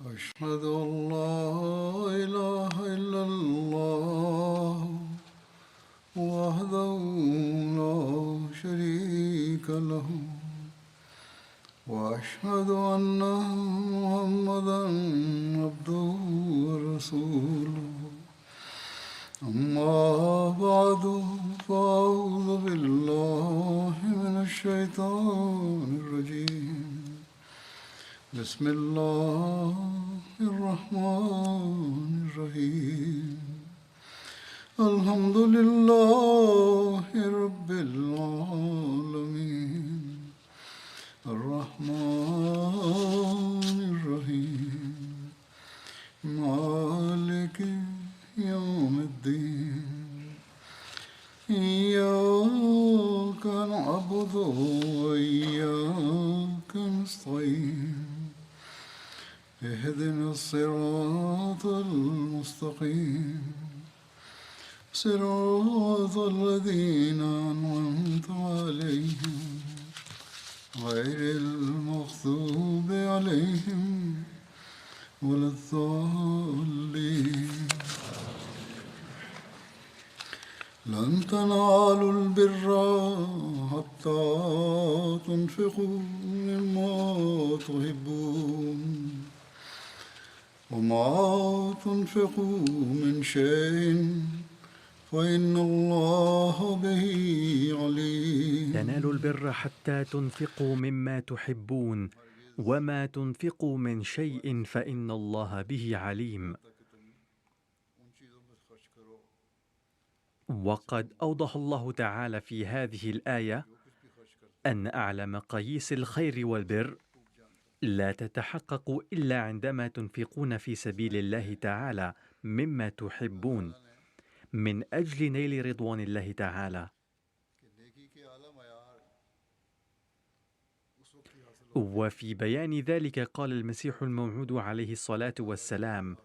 أشهد أن لا إله إلا الله وحده لا شريك له وأشهد أن محمدا عبده ورسوله أما بعد فأعوذ بالله من الشيطان الرجيم بسم الله الرحمن الرحيم الحمد لله رب العالمين الرحمن الرحيم مالك يوم الدين إياك نعبد وإياك نستعين اهدنا الصراط المستقيم صراط الذين أنعمت عليهم غير المغضوب عليهم ولا الضالين لن تنالوا البر حتى تنفقوا مما تحبون وما تنفقوا من شيء فإن الله به عليم. تنالوا البر حتى تنفقوا مما تحبون وما تنفقوا من شيء فإن الله به عليم. وقد أوضح الله تعالى في هذه الآية أن أعلى مقاييس الخير والبر لا تتحقق إلا عندما تنفقون في سبيل الله تعالى مما تحبون من أجل نيل رضوان الله تعالى. وفي بيان ذلك قال المسيح الموعود عليه الصلاة والسلام: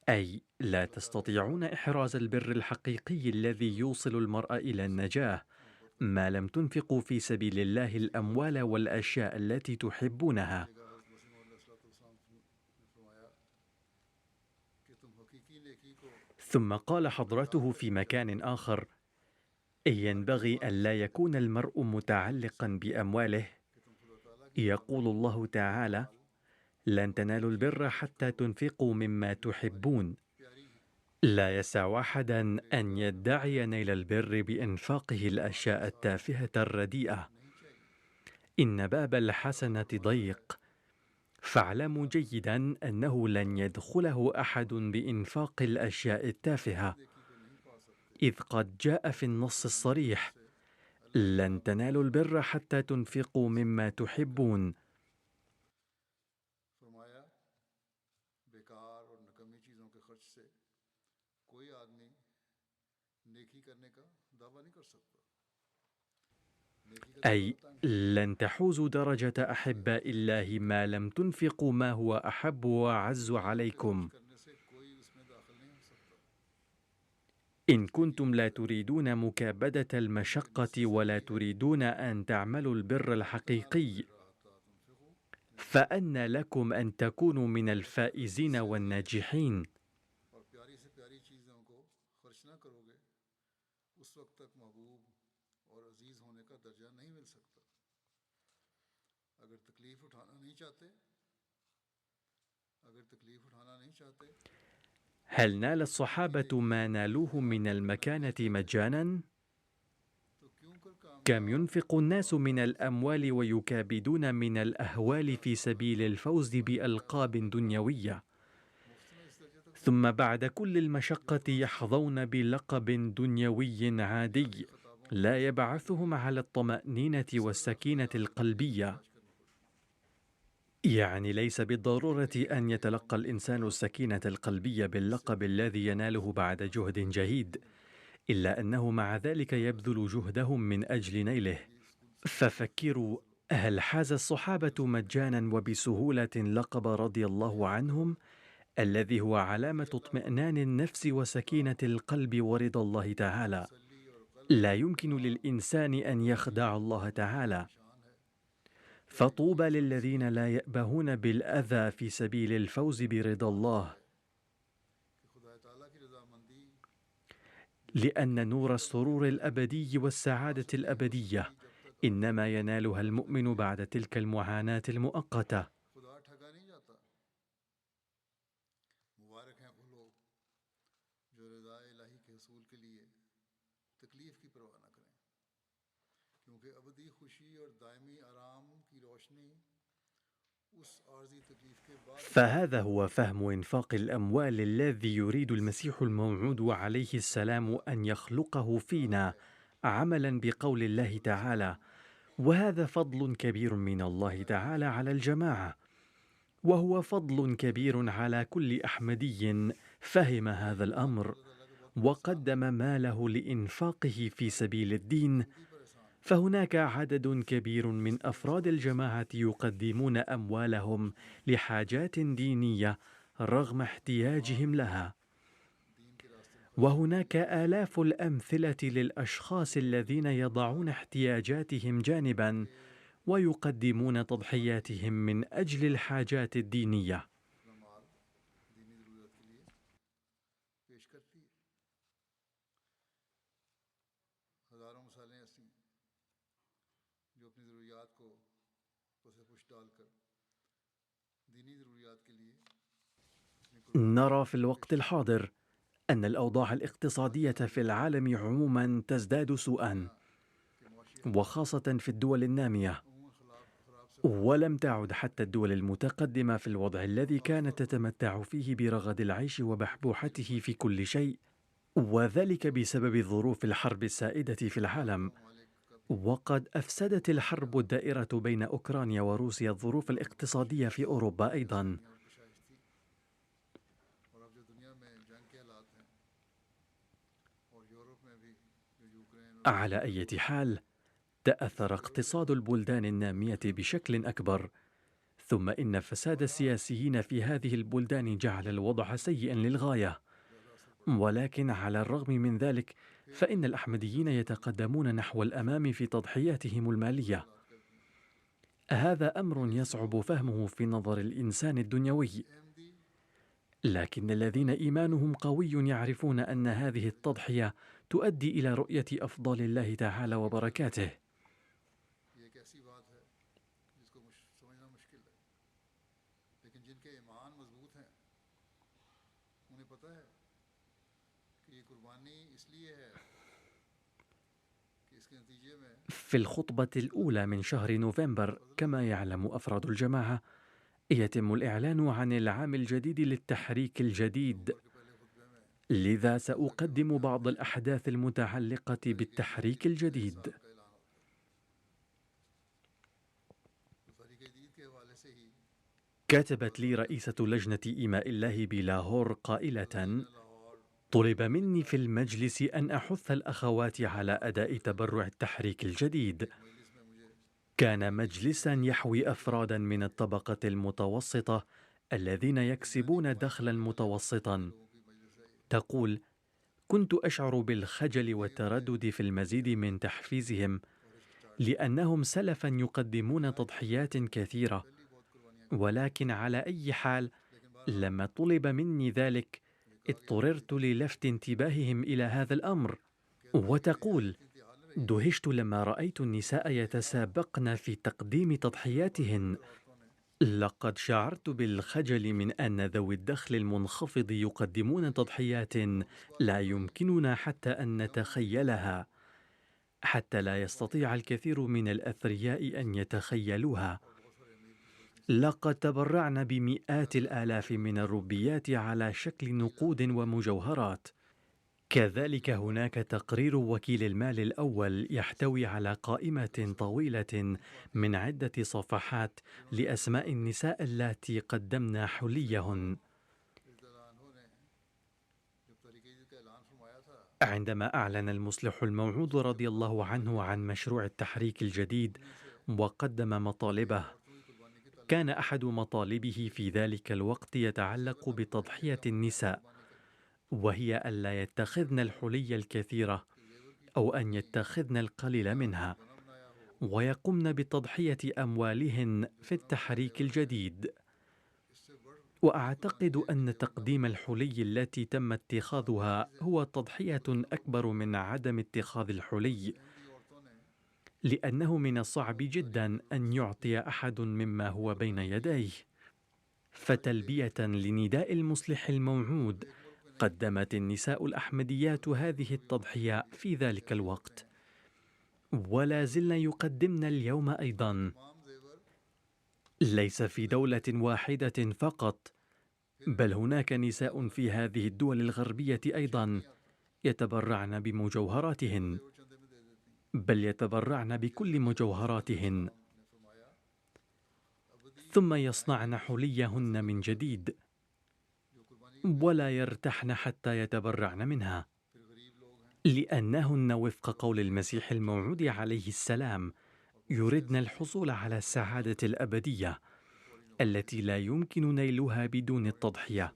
أي لا تستطيعون إحراز البر الحقيقي الذي يوصل المرء إلى النجاة ما لم تنفقوا في سبيل الله الأموال والأشياء التي تحبونها. ثم قال حضرته في مكان آخر: ينبغي أن لا يكون المرء متعلقا بأمواله. يقول الله تعالى: لن تنالوا البر حتى تنفقوا مما تحبون. لا يسع أحدا أن يدعي نيل البر بإنفاقه الأشياء التافهة الرديئة. إن باب الحسنة ضيق، فاعلموا جيدا أنه لن يدخله أحد بإنفاق الأشياء التافهة، إذ قد جاء في النص الصريح: لن تنالوا البر حتى تنفقوا مما تحبون. أي لن تحوزوا درجة أحباء الله ما لم تنفقوا ما هو أحب وأعز عليكم. إن كنتم لا تريدون مكابدة المشقة ولا تريدون أن تعملوا البر الحقيقي، فأنى لكم أن تكونوا من الفائزين والناجحين. هل نال الصحابة ما نالوه من المكانة مجانا؟ كم ينفق الناس من الأموال ويكابدون من الأهوال في سبيل الفوز بألقاب دنيوية، ثم بعد كل المشقة يحظون بلقب دنيوي عادي لا يبعثهم على الطمأنينة والسكينة القلبية. يعني ليس بالضرورة أن يتلقى الإنسان السكينة القلبية باللقب الذي يناله بعد جهد جهيد، إلا أنه مع ذلك يبذل جهدهم من أجل نيله. ففكروا، هل حاز الصحابة مجانا وبسهولة لقب رضي الله عنهم، الذي هو علامة اطمئنان النفس وسكينة القلب ورضا الله تعالى؟ لا يمكن للإنسان أن يخدع الله تعالى. فطوبى للذين لا يأبهون بالأذى في سبيل الفوز برضا الله، لأن نور السرور الأبدي والسعادة الأبدية إنما ينالها المؤمن بعد تلك المعاناة المؤقتة. खुदा ठगा नहीं जाता। मुबारक हैं वो लोग जो रज़ा इलाही के हसूल के लिए तकलीफ की परवाह न करें, क्योंकि अबदी खुशी और दायमी आराम की रोशनी उस आर्जी तकलीफ के बाद। فهذا هو فهم إنفاق الأموال الذي يريد المسيح الموعود عليه السلام أن يخلقه فينا، عملا بقول الله تعالى: وهذا فضل كبير من الله تعالى على الجماعة. وهو فضل كبير على كل أحمدي فهم هذا الأمر وقدم ماله لإنفاقه في سبيل الدين. فهناك عدد كبير من أفراد الجماعة يقدمون أموالهم لحاجات دينية رغم احتياجهم لها، وهناك آلاف الأمثلة للأشخاص الذين يضعون احتياجاتهم جانباً ويقدمون تضحياتهم من أجل الحاجات الدينية. نرى في الوقت الحاضر أن الأوضاع الاقتصادية في العالم عموماً تزداد سوءاً، وخاصة في الدول النامية، ولم تعد حتى الدول المتقدمة في الوضع الذي كانت تتمتع فيه برغد العيش وبحبوحته في كل شيء، وذلك بسبب ظروف الحرب السائدة في العالم. وقد أفسدت الحرب الدائرة بين أوكرانيا وروسيا الظروف الاقتصادية في أوروبا أيضاً. على أي حال، تأثر اقتصاد البلدان النامية بشكل أكبر، ثم إن فساد السياسيين في هذه البلدان جعل الوضع سيئا للغاية. ولكن على الرغم من ذلك فإن الأحمديين يتقدمون نحو الأمام في تضحياتهم المالية. هذا أمر يصعب فهمه في نظر الإنسان الدنيوي، لكن الذين إيمانهم قوي يعرفون أن هذه التضحية تؤدي إلى رؤية أفضال الله تعالى وبركاته. في الخطبة الأولى من شهر نوفمبر، كما يعلم أفراد الجماعة، يتم الإعلان عن العام الجديد للتحريك الجديد، لذا سأقدم بعض الأحداث المتعلقة بالتحريك الجديد. كتبت لي رئيسة لجنة إيماء الله بلاهور قائلة: طلب مني في المجلس أن أحث الأخوات على أداء تبرع التحريك الجديد. كان مجلسا يحوي أفرادا من الطبقة المتوسطة الذين يكسبون دخلا متوسطا. تقول: كنت أشعر بالخجل والتردد في المزيد من تحفيزهم، لأنهم سلفا يقدمون تضحيات كثيرة، ولكن على أي حال لما طلب مني ذلك اضطررت للفت انتباههم إلى هذا الأمر. وتقول: دهشت لما رأيت النساء يتسابقن في تقديم تضحياتهن. لقد شعرت بالخجل من أن ذوي الدخل المنخفض يقدمون تضحيات لا يمكننا حتى أن نتخيلها، حتى لا يستطيع الكثير من الأثرياء أن يتخيلوها. لقد تبرعنا بمئات الآلاف من الروبيات على شكل نقود ومجوهرات. كذلك هناك تقرير وكيل المال الأول يحتوي على قائمة طويلة من عدة صفحات لأسماء النساء اللاتي قدمن حليهن. عندما أعلن المصلح الموعود رضي الله عنه عن مشروع التحريك الجديد وقدم مطالبه، كان أحد مطالبه في ذلك الوقت يتعلق بتضحية النساء، وهي ألا يتخذن الحلي الكثيرة أو أن يتخذن القليل منها. ويقمن بتضحية أموالهن في التحريك الجديد. وأعتقد أن تقديم الحلي التي تم اتخاذها هو تضحية أكبر من عدم اتخاذ الحلي، لأنه من الصعب جدا أن يعطي أحد مما هو بين يديه. فتلبية لنداء المصلح الموعود، قدمت النساء الأحمديات هذه التضحية في ذلك الوقت، ولا زلن يقدمن اليوم أيضا، ليس في دولة واحدة فقط، بل هناك نساء في هذه الدول الغربية أيضا يتبرعن بمجوهراتهن، بل يتبرعن بكل مجوهراتهن، ثم يصنعن حليهن من جديد، ولا يرتحن حتى يتبرعن منها، لأنهن وفق قول المسيح الموعود عليه السلام يردن الحصول على السعادة الأبدية التي لا يمكن نيلها بدون التضحية.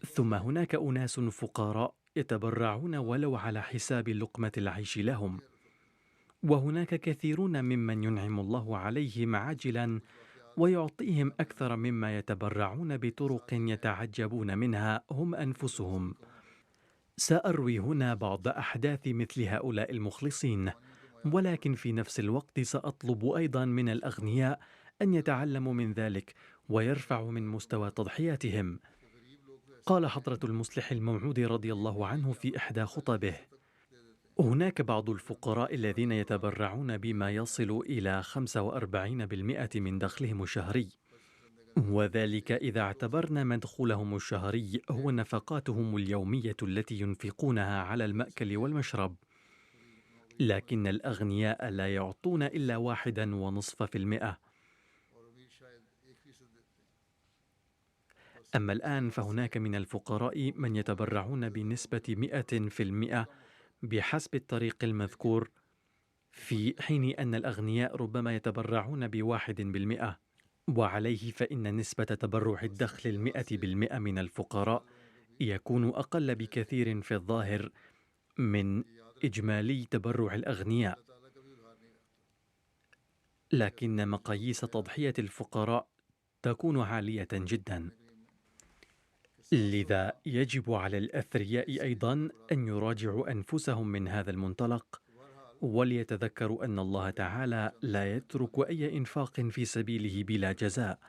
ثم هناك أناس فقراء يتبرعون ولو على حساب لقمة العيش لهم، وهناك كثيرون ممن ينعم الله عليهم عاجلا ويعطيهم أكثر مما يتبرعون بطرق يتعجبون منها هم أنفسهم. سأروي هنا بعض أحداث مثل هؤلاء المخلصين، ولكن في نفس الوقت سأطلب أيضا من الأغنياء أن يتعلموا من ذلك ويرفعوا من مستوى تضحياتهم. قال حضرة المصلح الموعود رضي الله عنه في إحدى خطبه: هناك بعض الفقراء الذين يتبرعون بما يصل إلى 45% من دخلهم الشهري، وذلك إذا اعتبرنا مدخولهم الشهري هو نفقاتهم اليومية التي ينفقونها على المأكل والمشرب. لكن الأغنياء لا يعطون إلا 1.5%. أما الآن فهناك من الفقراء من يتبرعون بنسبة 100% بحسب الطريق المذكور، في حين أن الأغنياء ربما يتبرعون ب1%. وعليه فإن نسبة تبرع الدخل 100% من الفقراء يكون أقل بكثير في الظاهر من إجمالي تبرع الأغنياء، لكن مقاييس تضحية الفقراء تكون عالية جدا. لذا يجب على الأثرياء أيضا أن يراجعوا أنفسهم من هذا المنطلق، وليتذكروا أن الله تعالى لا يترك أي إنفاق في سبيله بلا جزاء،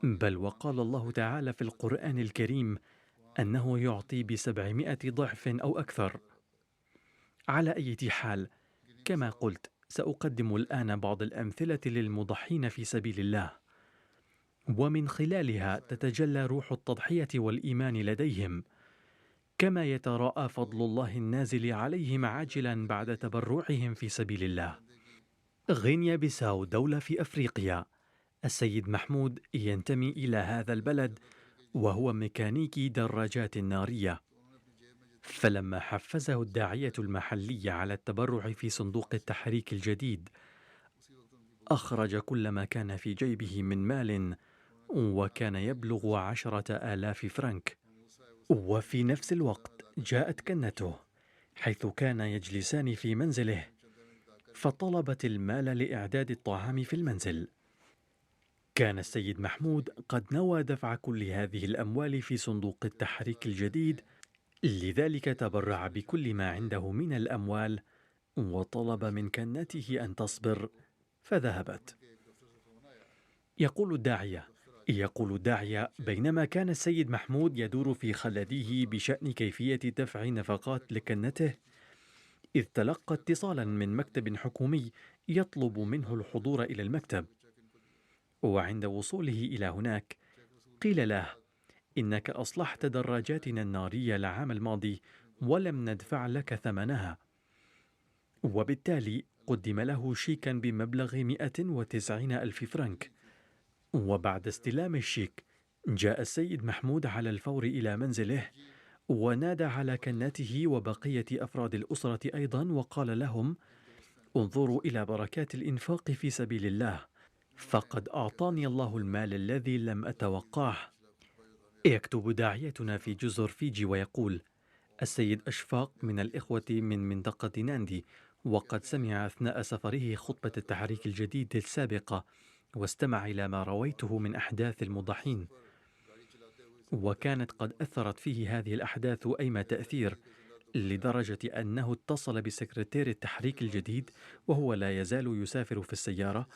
بل وقال الله تعالى في القرآن الكريم أنه يعطي ب700 ضعف أو أكثر. على أي حال، كما قلت سأقدم الآن بعض الأمثلة للمضحين في سبيل الله، ومن خلالها تتجلى روح التضحية والإيمان لديهم، كما يتراءى فضل الله النازل عليهم عاجلا بعد تبرعهم في سبيل الله. غينيا بيساو دولة في أفريقيا. السيد محمود ينتمي إلى هذا البلد وهو ميكانيكي دراجات نارية، فلما حفزه الداعية المحلي على التبرع في صندوق التحريك الجديد أخرج كل ما كان في جيبه من مال، وكان يبلغ 10,000 فرنك. وفي نفس الوقت جاءت كنته حيث كان يجلسان في منزله، فطلبت المال لإعداد الطعام في المنزل. كان السيد محمود قد نوى دفع كل هذه الأموال في صندوق التحريك الجديد، لذلك تبرع بكل ما عنده من الأموال وطلب من كنته أن تصبر، فذهبت. يقول الداعية: بينما كان السيد محمود يدور في خلده بشأن كيفية دفع نفقات لكنته، إذ تلقى اتصالا من مكتب حكومي يطلب منه الحضور إلى المكتب. وعند وصوله إلى هناك قيل له: إنك أصلحت دراجاتنا النارية العام الماضي ولم ندفع لك ثمنها. وبالتالي قدم له شيكا بمبلغ 190,000 فرنك. وبعد استلام الشيك جاء السيد محمود على الفور إلى منزله، ونادى على كنته وبقية أفراد الأسرة أيضا، وقال لهم: انظروا إلى بركات الإنفاق في سبيل الله، فقد أعطاني الله المال الذي لم أتوقعه. يكتب داعيتنا في جزر فيجي ويقول: السيد أشفاق من الإخوة من منطقة ناندي، وقد سمع أثناء سفره خطبة التحريك الجديد السابقة، واستمع إلى ما رويته من أحداث المضحين، وكانت قد أثرت فيه هذه الأحداث أيما تأثير، لدرجة أنه اتصل بسكرتير التحريك الجديد وهو لا يزال يسافر في السيارة،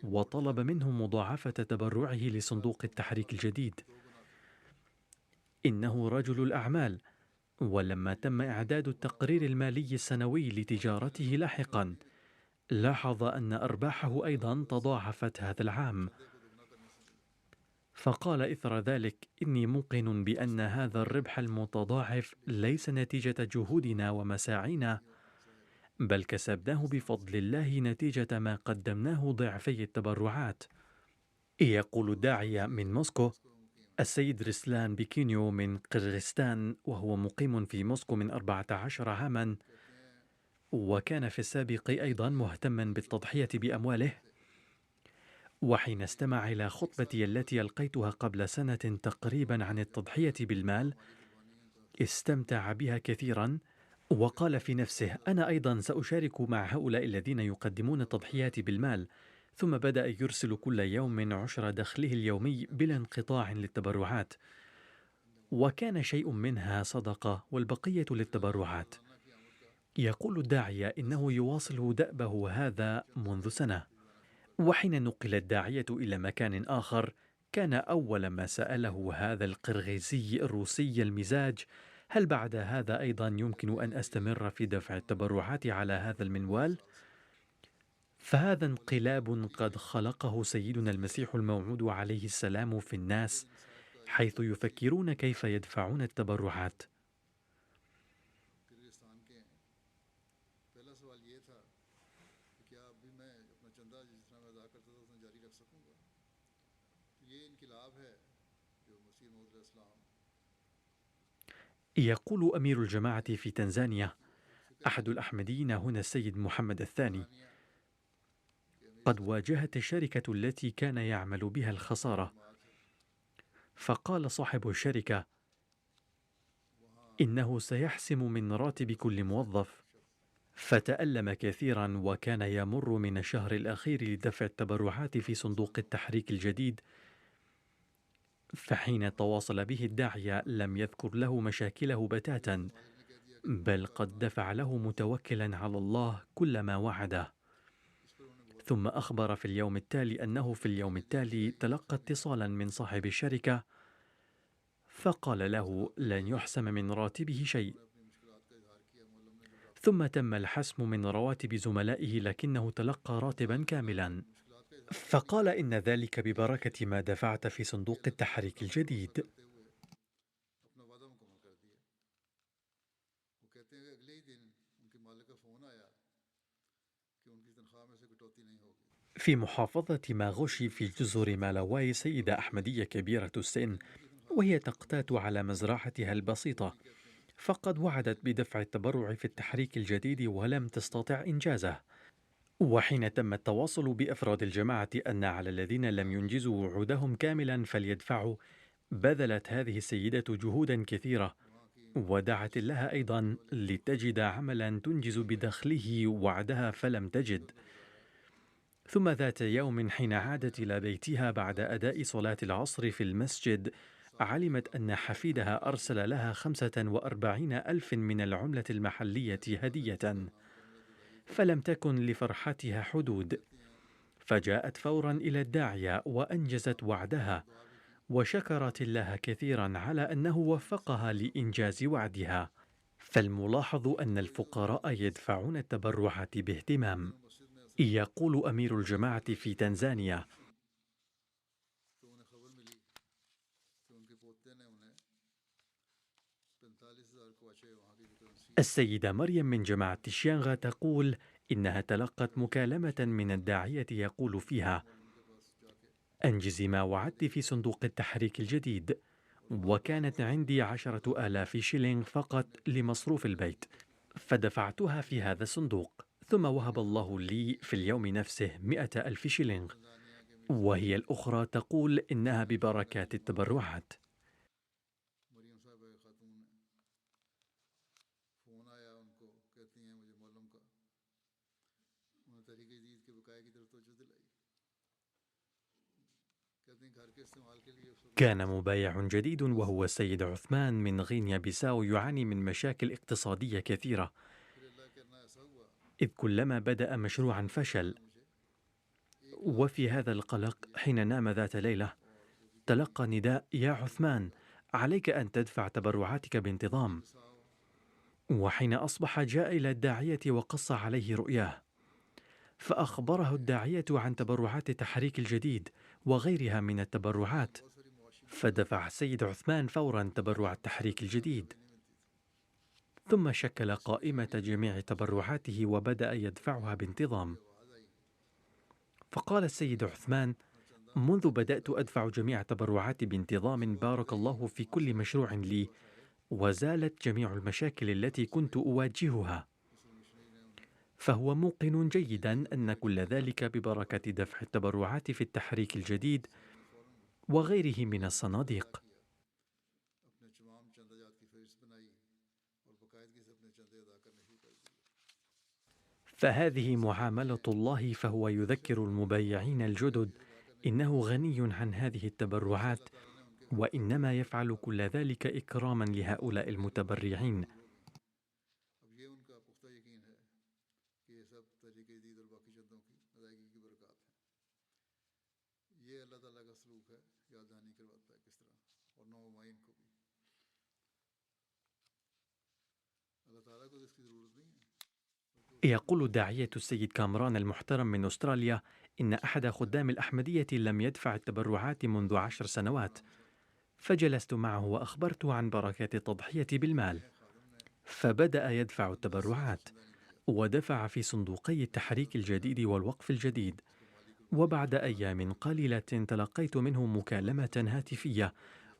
وطلب منه مضاعفة تبرعه لصندوق التحريك الجديد. إنه رجل الأعمال، ولما تم إعداد التقرير المالي السنوي لتجارته لاحقا، لاحظ أن أرباحه أيضا تضاعفت هذا العام، فقال إثر ذلك: إني موقن بأن هذا الربح المتضاعف ليس نتيجة جهودنا ومساعينا، بل كسبناه بفضل الله نتيجة ما قدمناه ضعفي التبرعات. يقول الداعية من موسكو السيد رسلان بيكينيو من قرغيزستان، وهو مقيم في موسكو من 14 عاما، وكان في السابق أيضا مهتما بالتضحية بأمواله. وحين استمع إلى خطبتي التي ألقيتها قبل سنة تقريبا عن التضحية بالمال، استمتع بها كثيرا، وقال في نفسه: أنا أيضا سأشارك مع هؤلاء الذين يقدمون التضحيات بالمال. ثم بدأ يرسل كل يوم عشر دخله اليومي بلا انقطاع للتبرعات، وكان شيء منها صدقة والبقية للتبرعات. يقول الداعية إنه يواصل دأبه هذا منذ سنة. وحين نقل الداعية إلى مكان آخر، كان أول ما سأله هذا القرغيزي الروسي المزاج: هل بعد هذا أيضا يمكن أن أستمر في دفع التبرعات على هذا المنوال؟ فهذا انقلاب قد خلقه سيدنا المسيح الموعود عليه السلام في الناس، حيث يفكرون كيف يدفعون التبرعات. يقول أمير الجماعة في تنزانيا أحد الأحمديين هنا السيد محمد الثاني: قد واجهت الشركة التي كان يعمل بها الخسارة، فقال صاحب الشركة: إنه سيحسم من راتب كل موظف. فتألم كثيرا، وكان يمر من الشهر الأخير لدفع التبرعات في صندوق التحريك الجديد، فحين تواصل به الداعية لم يذكر له مشاكله بتاتا، بل قد دفع له متوكلا على الله كل ما وعده. ثم أخبر في اليوم التالي أنه في اليوم التالي تلقى اتصالا من صاحب الشركة، فقال له لن يحسم من راتبه شيء. ثم تم الحسم من رواتب زملائه، لكنه تلقى راتبا كاملا، فقال إن ذلك ببركة ما دفعت في صندوق التحريك الجديد. في محافظة ماغوشي في جزر مالاواي سيدة أحمدية كبيرة السن، وهي تقتات على مزرعتها البسيطة، فقد وعدت بدفع التبرع في التحريك الجديد ولم تستطع إنجازه. وحين تم التواصل بأفراد الجماعة أن على الذين لم ينجزوا وعودهم كاملا فليدفعوا، بذلت هذه السيدة جهودا كثيرة، ودعت الله أيضا لتجد عملا تنجز بدخله وعدها فلم تجد. ثم ذات يوم حين عادت إلى بيتها بعد أداء صلاة العصر في المسجد، علمت أن حفيدها أرسل لها 45,000 من العملة المحلية هدية، فلم تكن لفرحتها حدود، فجاءت فورا إلى الداعية وأنجزت وعدها، وشكرت الله كثيرا على أنه وفقها لإنجاز وعدها. فالملاحظ أن الفقراء يدفعون التبرعات باهتمام. يقول أمير الجماعة في تنزانيا: السيدة مريم من جماعة شيانغا تقول إنها تلقت مكالمة من الداعية يقول فيها: أنجزي ما وعدت في صندوق التحريك الجديد، وكانت عندي 10,000 شيلينغ فقط لمصروف البيت، فدفعتها في هذا الصندوق، ثم وهب الله لي في اليوم نفسه 100,000 شيلينغ، وهي الأخرى تقول إنها ببركات التبرعات. كان مبايع جديد وهو السيد عثمان من غينيا بيساو يعاني من مشاكل اقتصادية كثيرة، إذ كلما بدأ مشروعا فشل. وفي هذا القلق حين نام ذات ليلة تلقى نداء: يا عثمان، عليك أن تدفع تبرعاتك بانتظام. وحين أصبح جاء إلى الداعية وقص عليه رؤياه، فأخبره الداعية عن تبرعات تحريك الجديد وغيرها من التبرعات، فدفع السيد عثمان فورا تبرع التحريك الجديد، ثم شكل قائمة جميع تبرعاته وبدأ يدفعها بانتظام. فقال السيد عثمان: منذ بدأت أدفع جميع تبرعاتي بانتظام بارك الله في كل مشروع لي، وزالت جميع المشاكل التي كنت أواجهها. فهو موقن جيدا أن كل ذلك ببركة دفع التبرعات في التحريك الجديد وغيره من الصناديق. فهذه معاملة الله، فهو يذكر المبايعين الجدد إنه غني عن هذه التبرعات، وإنما يفعل كل ذلك إكراما لهؤلاء المتبرعين. يقول الداعية السيد كامران المحترم من أستراليا إن أحد خدام الأحمدية لم يدفع التبرعات منذ 10 سنوات، فجلست معه وأخبرته عن بركات التضحية بالمال، فبدأ يدفع التبرعات ودفع في صندوقي التحريك الجديد والوقف الجديد. وبعد أيام قليلة تلقيت منه مكالمة هاتفية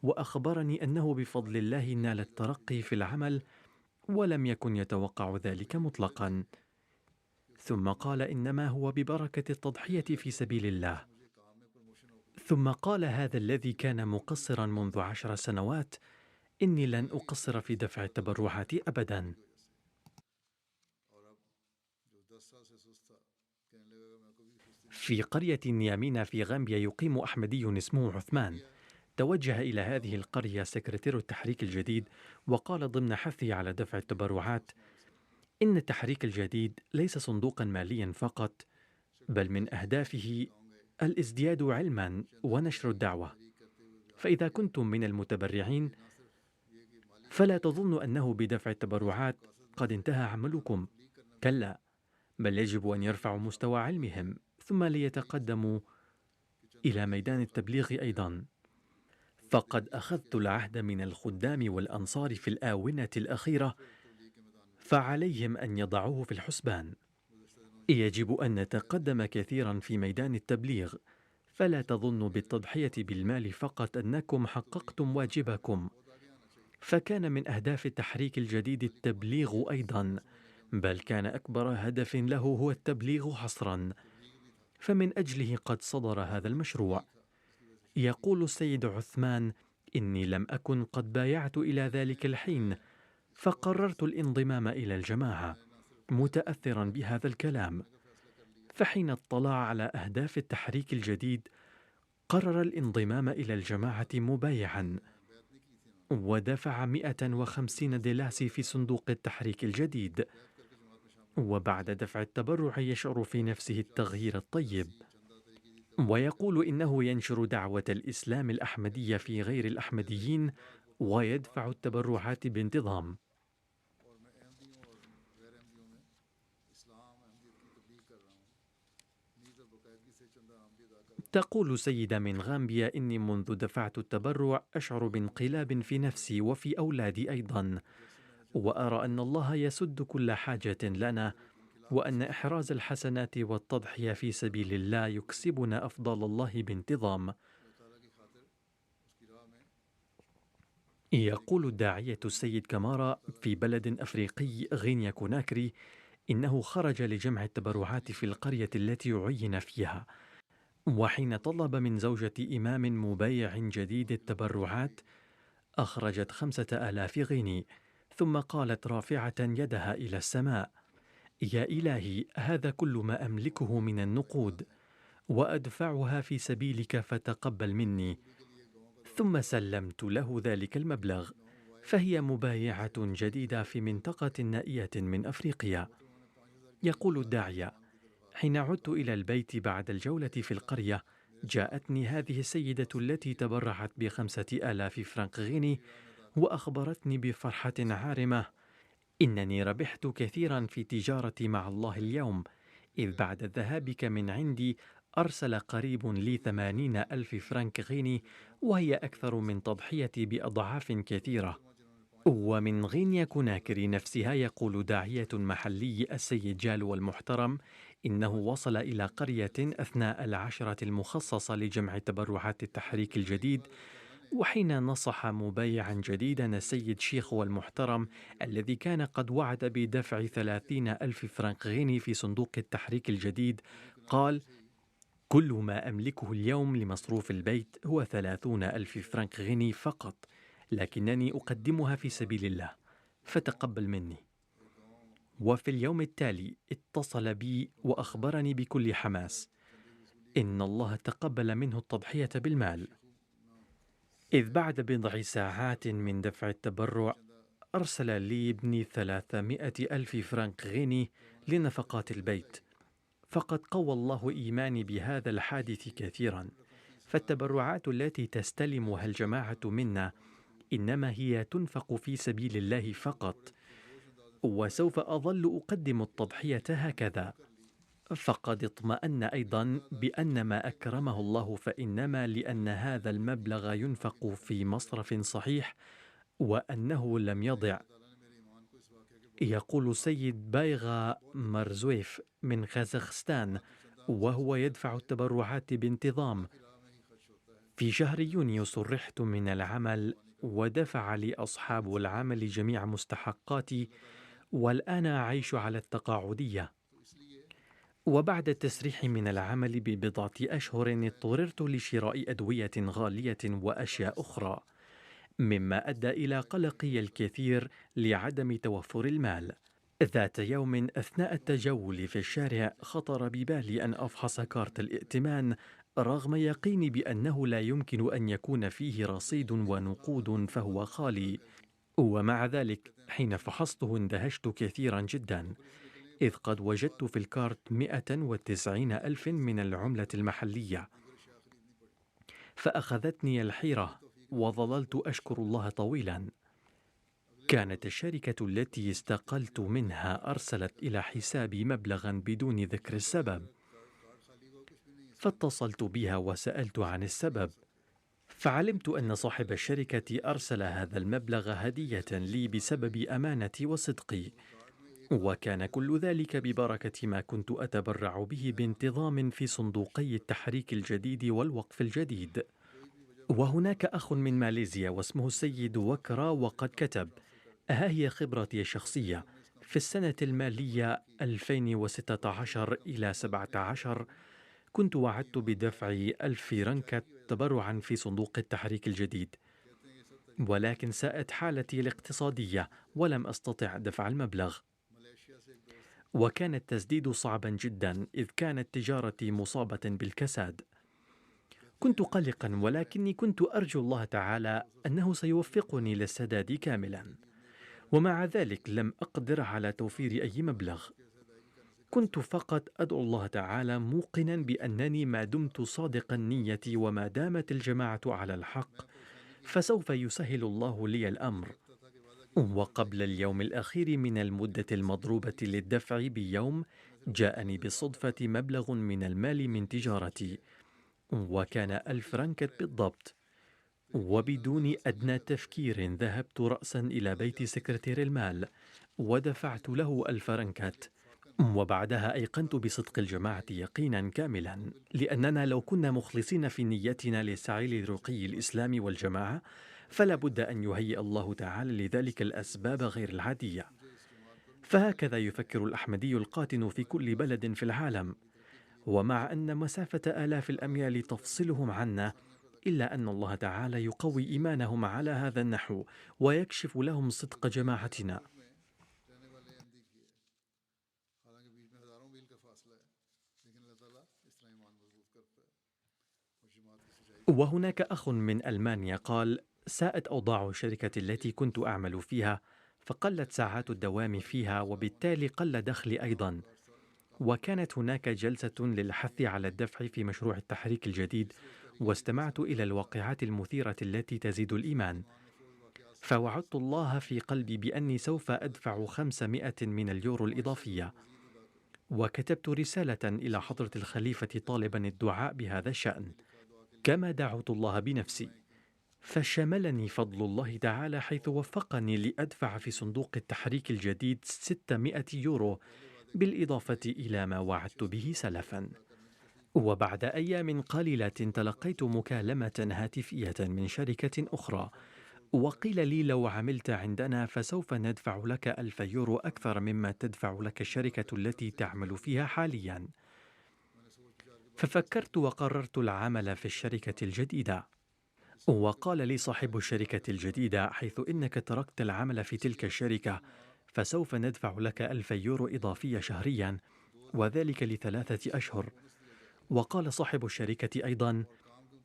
وأخبرني أنه بفضل الله نال الترقي في العمل ولم يكن يتوقع ذلك مطلقا، ثم قال إنما هو ببركة التضحية في سبيل الله. ثم قال هذا الذي كان مقصرا منذ 10 سنوات: إني لن أقصر في دفع التبرعات أبدا. في قرية نيامينا في غامبيا يقيم أحمدي اسمه عثمان. توجه إلى هذه القرية سكرتير التحريك الجديد وقال ضمن حثه على دفع التبرعات: إن التحريك الجديد ليس صندوقا ماليا فقط، بل من أهدافه الازدياد علما ونشر الدعوة. فإذا كنتم من المتبرعين فلا تظنوا أنه بدفع التبرعات قد انتهى عملكم، كلا، بل يجب أن يرفعوا مستوى علمهم ثم ليتقدموا إلى ميدان التبليغ أيضا. فقد أخذت العهد من الخدام والأنصار في الآونة الأخيرة، فعليهم أن يضعوه في الحسبان. يجب أن نتقدم كثيرا في ميدان التبليغ، فلا تظنوا بالتضحية بالمال فقط أنكم حققتم واجبكم، فكان من أهداف التحريك الجديد التبليغ أيضا، بل كان أكبر هدف له هو التبليغ حصرا، فمن أجله قد صدر هذا المشروع. يقول السيد عثمان: إني لم أكن قد بايعت إلى ذلك الحين، فقررت الانضمام إلى الجماعة متأثرا بهذا الكلام. فحين اطلع على أهداف التحريك الجديد قرر الانضمام إلى الجماعة مبايعا، ودفع 150 دلاسي في صندوق التحريك الجديد. وبعد دفع التبرع يشعر في نفسه التغيير الطيب، ويقول إنه ينشر دعوة الإسلام الأحمدية في غير الأحمديين ويدفع التبرعات بانتظام. تقول سيدة من غامبيا: إني منذ دفعت التبرع أشعر بانقلاب في نفسي وفي أولادي أيضا، وأرى أن الله يسد كل حاجة لنا، وأن إحراز الحسنات والتضحية في سبيل الله يكسبنا أفضل الله بانتظام. يقول الداعية السيد كمارا في بلد أفريقي غينيا كوناكري إنه خرج لجمع التبرعات في القرية التي عين فيها، وحين طلب من زوجة إمام مبايع جديد التبرعات أخرجت 5000 غيني، ثم قالت رافعة يدها إلى السماء: يا إلهي، هذا كل ما أملكه من النقود، وأدفعها في سبيلك فتقبل مني. ثم سلمت له ذلك المبلغ، فهي مبايعة جديدة في منطقة نائية من أفريقيا. يقول الداعية: حين عدت إلى البيت بعد الجولة في القرية، جاءتني هذه السيدة التي تبرعت ب5,000 فرنك غيني، وأخبرتني بفرحة عارمة: إنني ربحت كثيرا في تجارتي مع الله اليوم، إذ بعد ذهابك من عندي أرسل قريب لي 80,000 فرنك غيني، وهي أكثر من تضحيتي بأضعاف كثيرة. ومن غينيا كوناكري نفسها يقول داعية محلي السيد جالو المحترم إنه وصل إلى قرية أثناء العشرة المخصصة لجمع تبرعات التحريك الجديد، وحين نصح مبايعا جديدا السيد شيخو المحترم الذي كان قد وعد بدفع 30,000 فرنك غيني في صندوق التحريك الجديد، قال: كل ما أملكه اليوم لمصروف البيت هو 30,000 فرنك غيني فقط، لكنني أقدمها في سبيل الله، فتقبل مني. وفي اليوم التالي اتصل بي وأخبرني بكل حماس إن الله تقبل منه التضحية بالمال، إذ بعد بضع ساعات من دفع التبرع أرسل لي ابني 300,000 فرنك غيني لنفقات البيت. فقد قوى الله إيماني بهذا الحادث كثيرا، فالتبرعات التي تستلمها الجماعة منا إنما هي تنفق في سبيل الله فقط، وسوف أظل أقدم التضحية هكذا. فقد اطمأن أيضا بأن ما أكرمه الله فإنما لأن هذا المبلغ ينفق في مصرف صحيح وأنه لم يضع. يقول سيد بايغا مرزويف من خازخستان وهو يدفع التبرعات بانتظام: في شهر يونيو سرحت من العمل ودفع لي أصحاب العمل جميع مستحقاتي، والآن أعيش على التقاعدية. وبعد التسريح من العمل ببضعة أشهر اضطررت لشراء أدوية غالية وأشياء أخرى، مما أدى إلى قلقي الكثير لعدم توفر المال. ذات يوم أثناء التجول في الشارع خطر ببالي أن أفحص كارت الائتمان، رغم يقيني بأنه لا يمكن أن يكون فيه رصيد ونقود فهو خالي. ومع ذلك حين فحصته اندهشت كثيرا جدا، إذ قد وجدت في الكارت 190,000 من العملة المحلية. فأخذتني الحيرة وظللت أشكر الله طويلا. كانت الشركة التي استقلت منها أرسلت إلى حسابي مبلغا بدون ذكر السبب، فاتصلت بها وسألت عن السبب، فعلمت أن صاحب الشركة أرسل هذا المبلغ هدية لي بسبب أمانتي وصدقي، وكان كل ذلك ببركة ما كنت أتبرع به بانتظام في صندوقي التحريك الجديد والوقف الجديد. وهناك أخ من ماليزيا واسمه السيد وكرا وقد كتب: ها هي خبرتي الشخصية. في السنة المالية 2016 إلى 17 كنت وعدت بدفع 1000 رنكة تبرعا في صندوق التحريك الجديد، ولكن ساءت حالتي الاقتصادية ولم أستطع دفع المبلغ، وكان التسديد صعبا جدا إذ كانت تجارتي مصابة بالكساد. كنت قلقا، ولكني كنت أرجو الله تعالى أنه سيوفقني للسداد كاملا، ومع ذلك لم أقدر على توفير أي مبلغ. كنت فقط أدعو الله تعالى موقنا بأنني ما دمت صادق النية وما دامت الجماعة على الحق فسوف يسهل الله لي الأمر. وقبل اليوم الأخير من المدة المضروبة للدفع بيوم جاءني بالصدفة مبلغ من المال من تجارتي، وكان 1000 رنكة بالضبط. وبدون أدنى تفكير ذهبت رأسا إلى بيت سكرتير المال ودفعت له 1000 رنكة، وبعدها أيقنت بصدق الجماعة يقينا كاملا، لأننا لو كنا مخلصين في نيتنا للسعي لرقي الإسلام والجماعة فلا بد أن يهيئ الله تعالى لذلك الأسباب غير العادية. فهكذا يفكر الأحمدي القاطن في كل بلد في العالم، ومع أن مسافة آلاف الأميال تفصلهم عنا إلا أن الله تعالى يقوي إيمانهم على هذا النحو ويكشف لهم صدق جماعتنا. وهناك أخ من ألمانيا قال: ساءت أوضاع الشركة التي كنت أعمل فيها، فقلت ساعات الدوام فيها وبالتالي قل دخلي أيضا. وكانت هناك جلسة للحث على الدفع في مشروع التحريك الجديد، واستمعت إلى الواقعات المثيرة التي تزيد الإيمان. فوعدت الله في قلبي بأني سوف أدفع 500 من اليورو الإضافية، وكتبت رسالة إلى حضرة الخليفة طالبا الدعاء بهذا الشأن، كما دعوت الله بنفسي. فشملني فضل الله تعالى حيث وفقني لأدفع في صندوق التحريك الجديد 600 يورو بالإضافة إلى ما وعدت به سلفا. وبعد أيام قليلة تلقيت مكالمة هاتفية من شركة أخرى، وقيل لي: لو عملت عندنا فسوف ندفع لك 1000 يورو أكثر مما تدفع لك الشركة التي تعمل فيها حاليا. ففكرت وقررت العمل في الشركة الجديدة. وقال لي صاحب الشركة الجديدة: حيث إنك تركت العمل في تلك الشركة فسوف ندفع لك 1000 يورو إضافية شهريا، وذلك ل3 أشهر. وقال صاحب الشركة أيضا: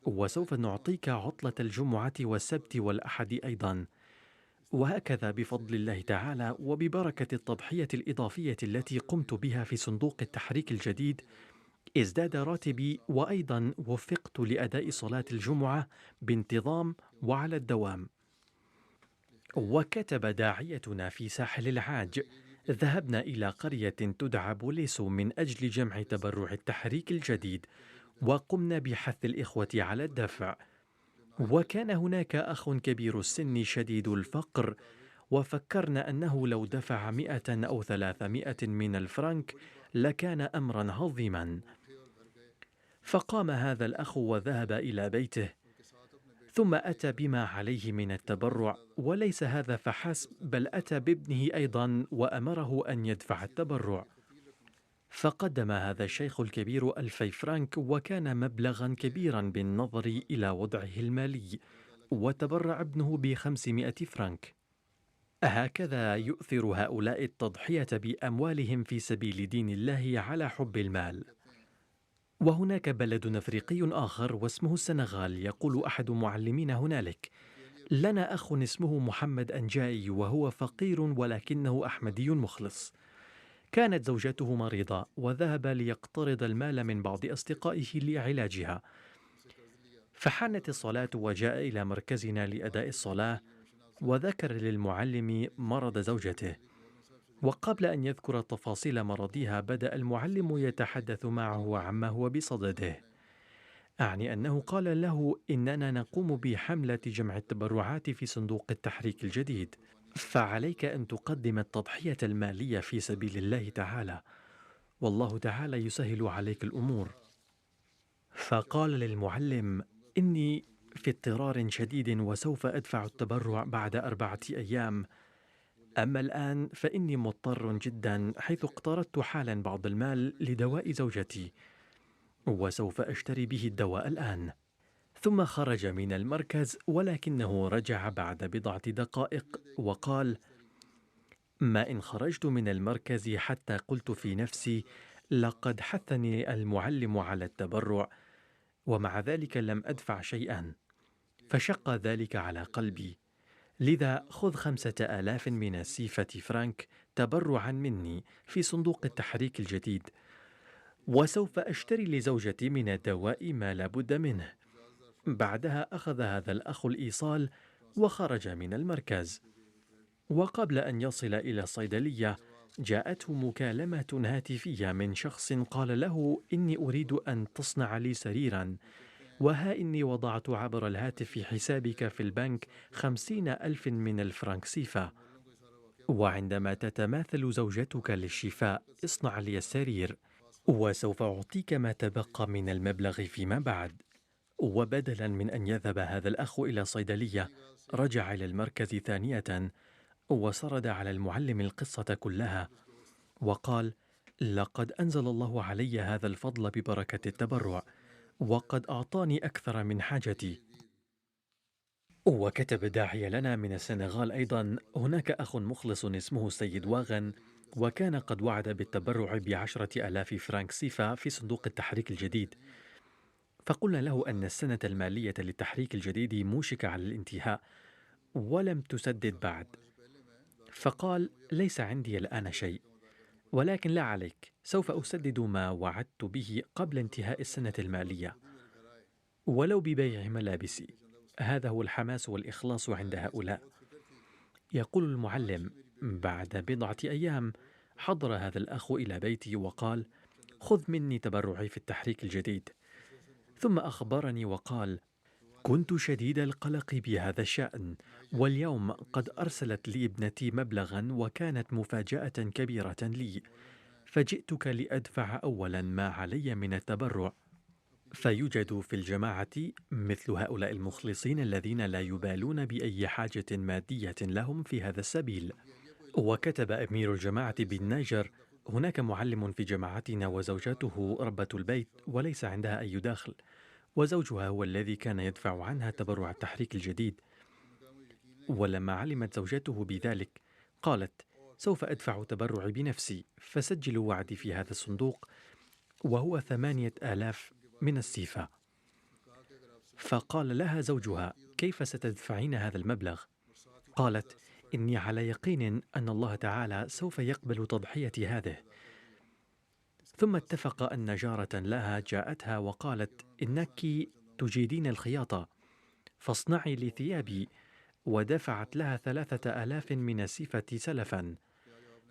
وسوف نعطيك عطلة الجمعة والسبت والأحد أيضا. وهكذا بفضل الله تعالى وببركة التضحية الإضافية التي قمت بها في صندوق التحريك الجديد ازداد راتبي، وأيضا وفقت لأداء صلاة الجمعة بانتظام وعلى الدوام. وكتب داعيتنا في ساحل العاج: ذهبنا إلى قرية تدعى بوليسو من أجل جمع تبرع التحريك الجديد، وقمنا بحث الإخوة على الدفع. وكان هناك أخ كبير السن شديد الفقر، وفكرنا أنه لو دفع 100 أو 300 من الفرنك لكان أمرا عظيما. فقام هذا الأخ وذهب إلى بيته، ثم أتى بما عليه من التبرع، وليس هذا فحسب بل أتى بابنه أيضا وأمره أن يدفع التبرع. فقدم هذا الشيخ الكبير 2000 فرنك، وكان مبلغا كبيرا بالنظر إلى وضعه المالي، وتبرع ابنه ب500 فرنك. هكذا يؤثر هؤلاء التضحية بأموالهم في سبيل دين الله على حب المال. وهناك بلد أفريقي آخر واسمه السنغال، يقول أحد معلمين هنالك: لنا أخ اسمه محمد أنجاي، وهو فقير ولكنه أحمدي مخلص. كانت زوجته مريضة وذهب ليقترض المال من بعض أصدقائه لعلاجها، فحانت الصلاة وجاء إلى مركزنا لأداء الصلاة، وذكر للمعلم مرض زوجته. وقبل أن يذكر تفاصيل مرضها بدأ المعلم يتحدث معه عما هو بصدده، أعني أنه قال له: إننا نقوم بحملة جمع التبرعات في صندوق التحريك الجديد، فعليك أن تقدم التضحية المالية في سبيل الله تعالى، والله تعالى يسهل عليك الأمور. فقال للمعلم: إني في اضطرار شديد وسوف أدفع التبرع بعد 4 أيام، أما الآن فإني مضطر جدا، حيث اقترضت حالا بعض المال لدواء زوجتي، وسوف أشتري به الدواء الآن. ثم خرج من المركز، ولكنه رجع بعد بضعة دقائق وقال: ما إن خرجت من المركز حتى قلت في نفسي: لقد حثني المعلم على التبرع، ومع ذلك لم أدفع شيئا، فشق ذلك على قلبي. لذا خذ 5000 من السيفة فرانك تبرعا مني في صندوق التحريك الجديد، وسوف أشتري لزوجتي من الدواء ما لا بد منه. بعدها أخذ هذا الأخ الإيصال وخرج من المركز. وقبل أن يصل إلى الصيدلية جاءته مكالمة هاتفية من شخص قال له: إني أريد أن تصنع لي سريرا، وها إني وضعت عبر الهاتف في حسابك في البنك 50,000 من الفرنك سيفا، وعندما تتماثل زوجتك للشفاء اصنع لي السرير، وسوف أعطيك ما تبقى من المبلغ فيما بعد. وبدلا من أن يذهب هذا الأخ إلى صيدلية، رجع إلى المركز ثانية وسرد على المعلم القصة كلها، وقال: لقد أنزل الله علي هذا الفضل ببركة التبرع، وقد أعطاني أكثر من حاجتي. وكتب داعية لنا من السنغال أيضا: هناك أخ مخلص اسمه السيد واغن، وكان قد وعد بالتبرع ب10,000 فرنك سيفا في صندوق التحريك الجديد، فقلنا له أن السنة المالية للتحريك الجديد موشكة على الانتهاء ولم تسدد بعد. فقال: ليس عندي الآن شيء، ولكن لا عليك، سوف أسدد ما وعدت به قبل انتهاء السنة المالية ولو ببيع ملابسي. هذا هو الحماس والإخلاص عند هؤلاء. يقول المعلم: بعد بضعة أيام حضر هذا الأخ إلى بيتي وقال: خذ مني تبرعي في التحريك الجديد. ثم أخبرني وقال: كنت شديد القلق بهذا الشأن، واليوم قد أرسلت لي ابنتي مبلغا وكانت مفاجأة كبيرة لي، فجئتك لأدفع أولا ما علي من التبرع. فيوجد في الجماعة مثل هؤلاء المخلصين الذين لا يبالون بأي حاجة مادية لهم في هذا السبيل. وكتب أمير الجماعة بالنيجر: هناك معلم في جماعتنا وزوجته ربة البيت وليس عندها أي دخل، وزوجها هو الذي كان يدفع عنها تبرع التحريك الجديد. ولما علمت زوجته بذلك قالت: سوف أدفع تبرعي بنفسي، فسجلوا وعدي في هذا الصندوق، وهو 8,000 من السيفا. فقال لها زوجها: كيف ستدفعين هذا المبلغ؟ قالت: إني على يقين أن الله تعالى سوف يقبل تضحيتي هذه. ثم اتفق أن جارة لها جاءتها وقالت: إنك تجيدين الخياطة، فاصنعي لي ثيابي، ودفعت لها 3,000 من السيفة سلفا.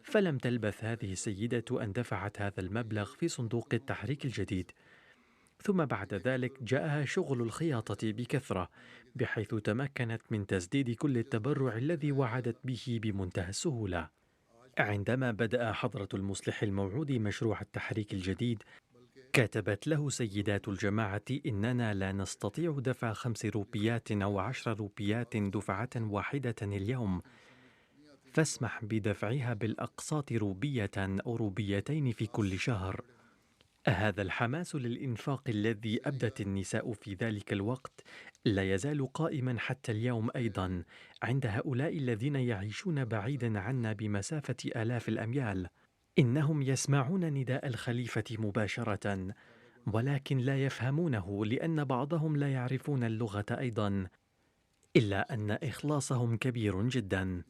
فلم تلبث هذه السيدة أن دفعت هذا المبلغ في صندوق التحريك الجديد. ثم بعد ذلك جاءها شغل الخياطة بكثرة، بحيث تمكنت من تسديد كل التبرع الذي وعدت به بمنتهى السهولة. عندما بدأ حضرة المصلح الموعود مشروع التحريك الجديد، كتبت له سيدات الجماعة: إننا لا نستطيع دفع 5 روبيات أو 10 روبيات دفعة واحدة اليوم، فاسمح بدفعها بالأقساط روبية أو روبيتين في كل شهر. هذا الحماس للإنفاق الذي أبدت النساء في ذلك الوقت لا يزال قائما حتى اليوم أيضا عند هؤلاء الذين يعيشون بعيدا عنا بمسافة آلاف الأميال. إنهم يسمعون نداء الخليفة مباشرة، ولكن لا يفهمونه لأن بعضهم لا يعرفون اللغة أيضا، إلا أن إخلاصهم كبير جدا.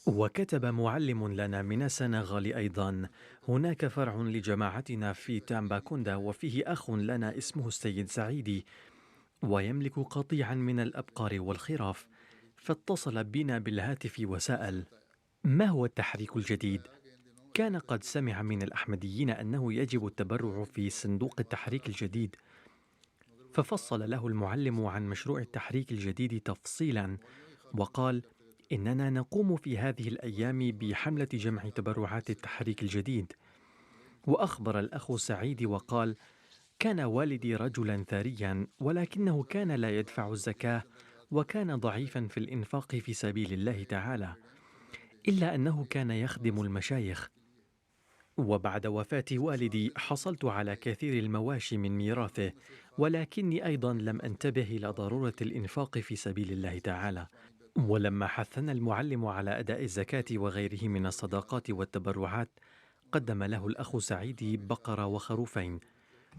وكتب معلم لنا من السنغال أيضا: هناك فرع لجماعتنا في تامباكوندا، وفيه أخ لنا اسمه السيد سعيدي، ويملك قطيعا من الأبقار والخراف. فاتصل بنا بالهاتف وسأل: ما هو التحريك الجديد؟ كان قد سمع من الأحمديين أنه يجب التبرع في صندوق التحريك الجديد، ففصل له المعلم عن مشروع التحريك الجديد تفصيلا، وقال: إننا نقوم في هذه الأيام بحملة جمع تبرعات التحريك الجديد. وأخبر الأخ سعيد وقال: كان والدي رجلا ثريا، ولكنه كان لا يدفع الزكاة، وكان ضعيفا في الإنفاق في سبيل الله تعالى، إلا أنه كان يخدم المشايخ. وبعد وفاة والدي حصلت على كثير المواشي من ميراثه، ولكني أيضا لم أنتبه إلى ضرورة الإنفاق في سبيل الله تعالى. ولما حثنا المعلم على أداء الزكاة وغيره من الصدقات والتبرعات، قدم له الأخ سعيد بقرة وخروفين،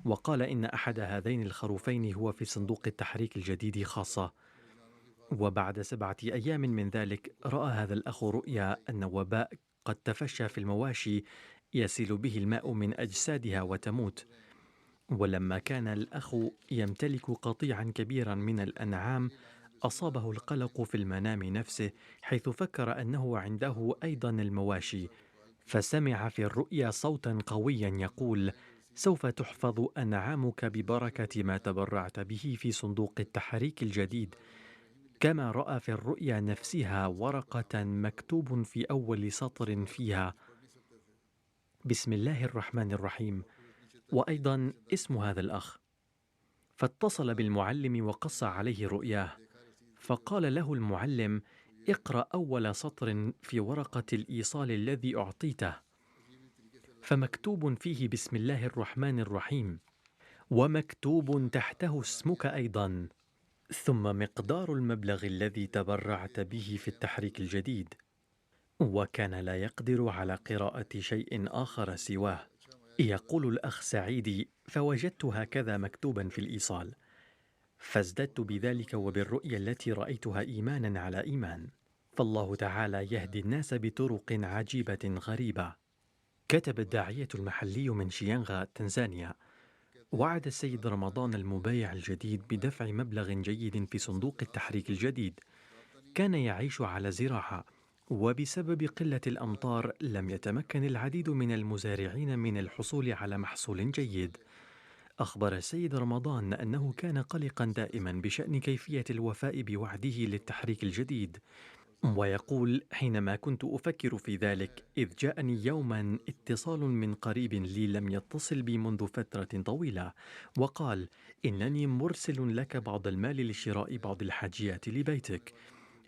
وقال إن أحد هذين الخروفين هو في صندوق التحريك الجديد خاصة. وبعد 7 أيام من ذلك رأى هذا الأخ رؤيا أن وباء قد تفشى في المواشي يسيل به الماء من أجسادها وتموت. ولما كان الأخ يمتلك قطيعا كبيرا من الأنعام، أصابه القلق في المنام نفسه، حيث فكر أنه عنده أيضا المواشي، فسمع في الرؤيا صوتا قويا يقول: سوف تحفظ أنعامك ببركة ما تبرعت به في صندوق التحريك الجديد. كما رأى في الرؤيا نفسها ورقة مكتوب في أول سطر فيها: بسم الله الرحمن الرحيم، وأيضا اسم هذا الأخ. فاتصل بالمعلم وقص عليه رؤياه، فقال له المعلم: اقرأ أول سطر في ورقة الإيصال الذي أعطيته، فمكتوب فيه بسم الله الرحمن الرحيم، ومكتوب تحته اسمك أيضا، ثم مقدار المبلغ الذي تبرعت به في التحريك الجديد. وكان لا يقدر على قراءة شيء آخر سواه. يقول الأخ سعيدي: فوجدت هكذا مكتوبا في الإيصال: فازددت بذلك وبالرؤيا التي رأيتها إيمانا على إيمان. فالله تعالى يهدي الناس بطرق عجيبة غريبة. كتب الداعية المحلي من شيانغا تنزانيا: وعد السيد رمضان المبايع الجديد بدفع مبلغ جيد في صندوق التحريك الجديد. كان يعيش على زراعة، وبسبب قلة الأمطار لم يتمكن العديد من المزارعين من الحصول على محصول جيد. أخبر السيد رمضان أنه كان قلقا دائما بشأن كيفية الوفاء بوعده للتحريك الجديد، ويقول: حينما كنت أفكر في ذلك إذ جاءني يوما اتصال من قريب لي لم يتصل بي منذ فترة طويلة، وقال: إنني مرسل لك بعض المال لشراء بعض الحاجيات لبيتك.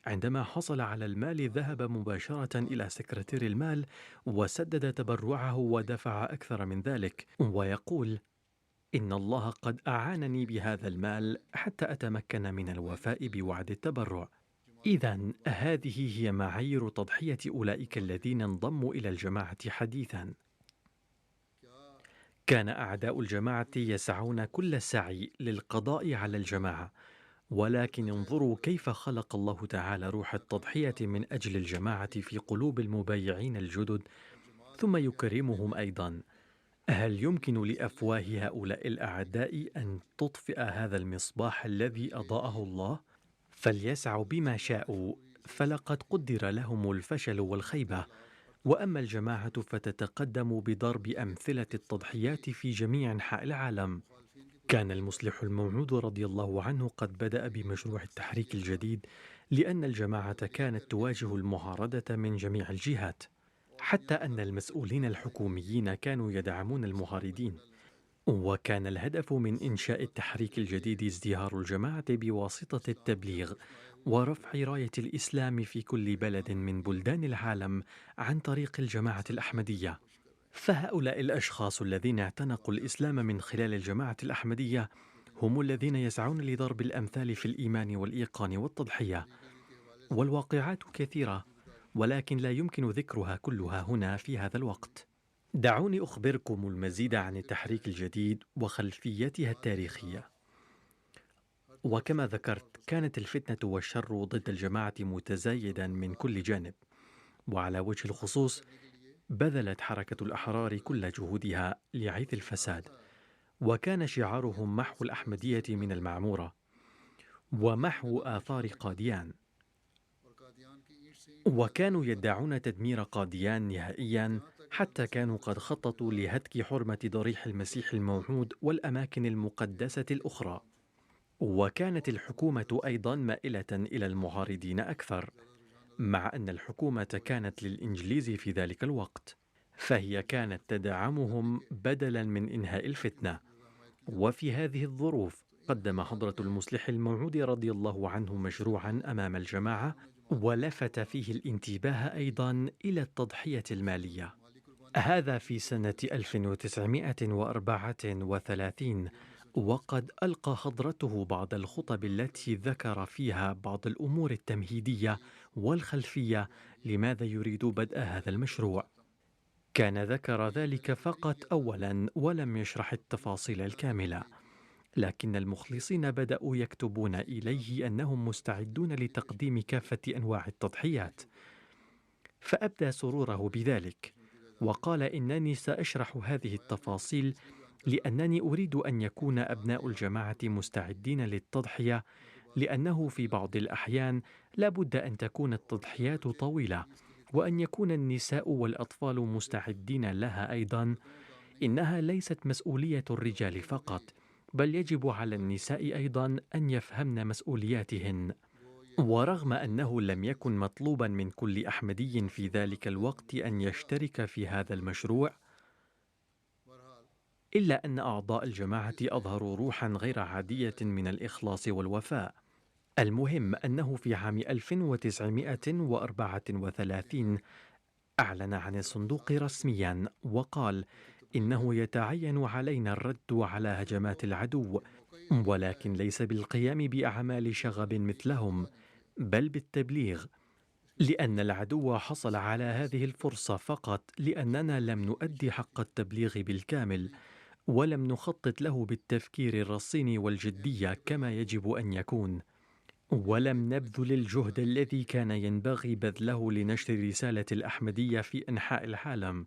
عندما حصل على المال ذهب مباشرة إلى سكرتير المال وسدد تبرعه ودفع أكثر من ذلك، ويقول: إن الله قد أعانني بهذا المال حتى أتمكن من الوفاء بوعد التبرع. إذن هذه هي معايير تضحية أولئك الذين انضموا إلى الجماعة حديثا. كان أعداء الجماعة يسعون كل السعي للقضاء على الجماعة، ولكن انظروا كيف خلق الله تعالى روح التضحية من أجل الجماعة في قلوب المبايعين الجدد، ثم يكرمهم أيضا. هل يمكن لأفواه هؤلاء الأعداء أن تطفئ هذا المصباح الذي أضاءه الله؟ فليسعوا بما شاءوا، فلقد قدر لهم الفشل والخيبة. وأما الجماعة فتتقدم بضرب أمثلة التضحيات في جميع أنحاء العالم. كان المصلح الموعود رضي الله عنه قد بدأ بمشروع التحريك الجديد لأن الجماعة كانت تواجه المعارضة من جميع الجهات، حتى أن المسؤولين الحكوميين كانوا يدعمون المعارضين. وكان الهدف من إنشاء التحريك الجديد ازدهار الجماعة بواسطة التبليغ ورفع راية الإسلام في كل بلد من بلدان العالم عن طريق الجماعة الأحمدية. فهؤلاء الأشخاص الذين اعتنقوا الإسلام من خلال الجماعة الأحمدية هم الذين يسعون لضرب الأمثال في الإيمان والإيقان والتضحية. والواقعات كثيرة، ولكن لا يمكن ذكرها كلها هنا في هذا الوقت. دعوني أخبركم المزيد عن التحريك الجديد وخلفيتها التاريخية. وكما ذكرت، كانت الفتنة والشر ضد الجماعة متزايدا من كل جانب، وعلى وجه الخصوص بذلت حركة الأحرار كل جهودها لعيث الفساد، وكان شعارهم محو الأحمدية من المعمورة ومحو آثار قاديان، وكانوا يدعون تدمير قاديان نهائيا، حتى كانوا قد خططوا لهتك حرمة ضريح المسيح الموعود والأماكن المقدسة الأخرى. وكانت الحكومة أيضا مائلة إلى المعارضين أكثر، مع أن الحكومة كانت للإنجليز في ذلك الوقت، فهي كانت تدعمهم بدلا من إنهاء الفتنة. وفي هذه الظروف قدم حضرة المصلح الموعود رضي الله عنه مشروعا أمام الجماعة، ولفت فيه الانتباه أيضا إلى التضحية المالية. هذا في سنة 1934، وقد ألقى حضرته بعض الخطب التي ذكر فيها بعض الأمور التمهيدية والخلفية لماذا يريد بدء هذا المشروع. كان ذكر ذلك فقط أولا ولم يشرح التفاصيل الكاملة، لكن المخلصين بدأوا يكتبون إليه أنهم مستعدون لتقديم كافة أنواع التضحيات، فأبدى سروره بذلك، وقال: إنني سأشرح هذه التفاصيل لأنني أريد أن يكون أبناء الجماعة مستعدين للتضحية، لأنه في بعض الأحيان لا بد أن تكون التضحيات طويلة، وأن يكون النساء والأطفال مستعدين لها أيضا. إنها ليست مسؤولية الرجال فقط، بل يجب على النساء أيضا أن يفهمن مسؤولياتهن. ورغم أنه لم يكن مطلوبا من كل أحمدي في ذلك الوقت أن يشترك في هذا المشروع، إلا أن أعضاء الجماعة أظهروا روحا غير عادية من الإخلاص والوفاء. المهم أنه في عام 1934 أعلن عن الصندوق رسميا، وقال: إنه يتعين علينا الرد على هجمات العدو، ولكن ليس بالقيام بأعمال شغب مثلهم، بل بالتبليغ، لأن العدو حصل على هذه الفرصة فقط لأننا لم نؤدي حق التبليغ بالكامل، ولم نخطط له بالتفكير الرصين والجدية كما يجب أن يكون، ولم نبذل الجهد الذي كان ينبغي بذله لنشر رسالة الأحمدية في أنحاء العالم،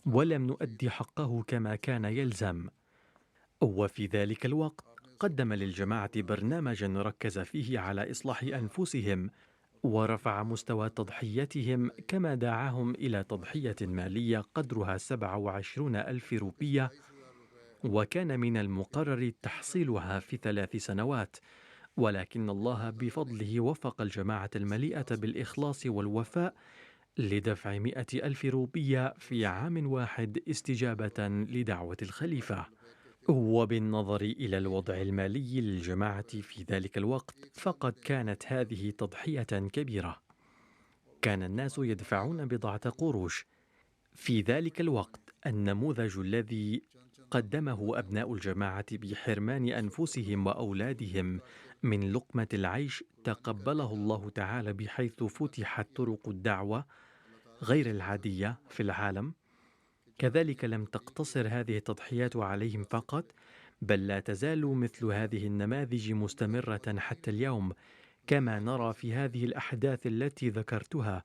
ولم نؤدي حقه كما كان يلزم. وفي ذلك الوقت قدم للجماعة برنامجا ركز فيه على إصلاح أنفسهم ورفع مستوى تضحيتهم، كما دعاهم إلى تضحية مالية قدرها 27,000 روبية، وكان من المقرر تحصيلها في 3 سنوات، ولكن الله بفضله وفق الجماعة المليئة بالإخلاص والوفاء لدفع 100,000 روبية في عام واحد استجابة لدعوة الخليفة. وبالنظر إلى الوضع المالي للجماعة في ذلك الوقت فقد كانت هذه تضحية كبيرة. كان الناس يدفعون بضعة قروش. في ذلك الوقت النموذج الذي قدمه أبناء الجماعة بحرمان أنفسهم وأولادهم من لقمة العيش تقبله الله تعالى، بحيث فتحت طرق الدعوة غير العادية في العالم. كذلك لم تقتصر هذه التضحيات عليهم فقط، بل لا تزال مثل هذه النماذج مستمرة حتى اليوم، كما نرى في هذه الأحداث التي ذكرتها.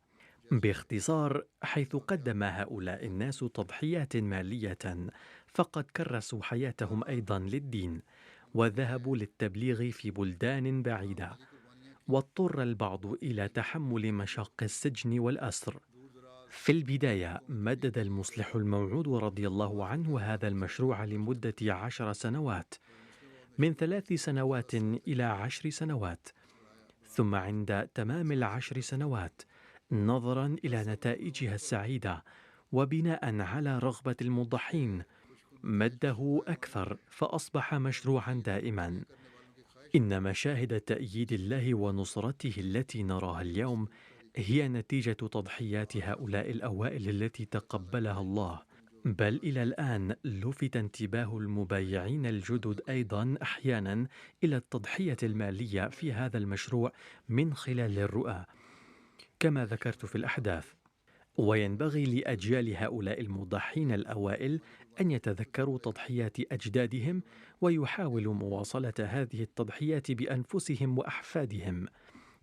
باختصار، حيث قدم هؤلاء الناس تضحيات مالية، فقد كرسوا حياتهم أيضا للدين، وذهبوا للتبليغ في بلدان بعيدة، واضطر البعض إلى تحمل مشاق السجن والأسر. في البداية مدد المصلح الموعود رضي الله عنه هذا المشروع لمدة 10 سنوات، من 3 سنوات إلى 10 سنوات، ثم عند تمام 10 سنوات نظرا إلى نتائجها السعيدة وبناء على رغبة المضحين مده أكثر، فأصبح مشروعا دائما. إن مشاهد تأييد الله ونصرته التي نراها اليوم هي نتيجة تضحيات هؤلاء الأوائل التي تقبلها الله، بل إلى الآن لفت انتباه المبايعين الجدد أيضا أحيانا إلى التضحية المالية في هذا المشروع من خلال الرؤى كما ذكرت في الأحداث. وينبغي لأجيال هؤلاء المضحين الأوائل أن يتذكروا تضحيات أجدادهم ويحاولوا مواصلة هذه التضحيات بأنفسهم وأحفادهم،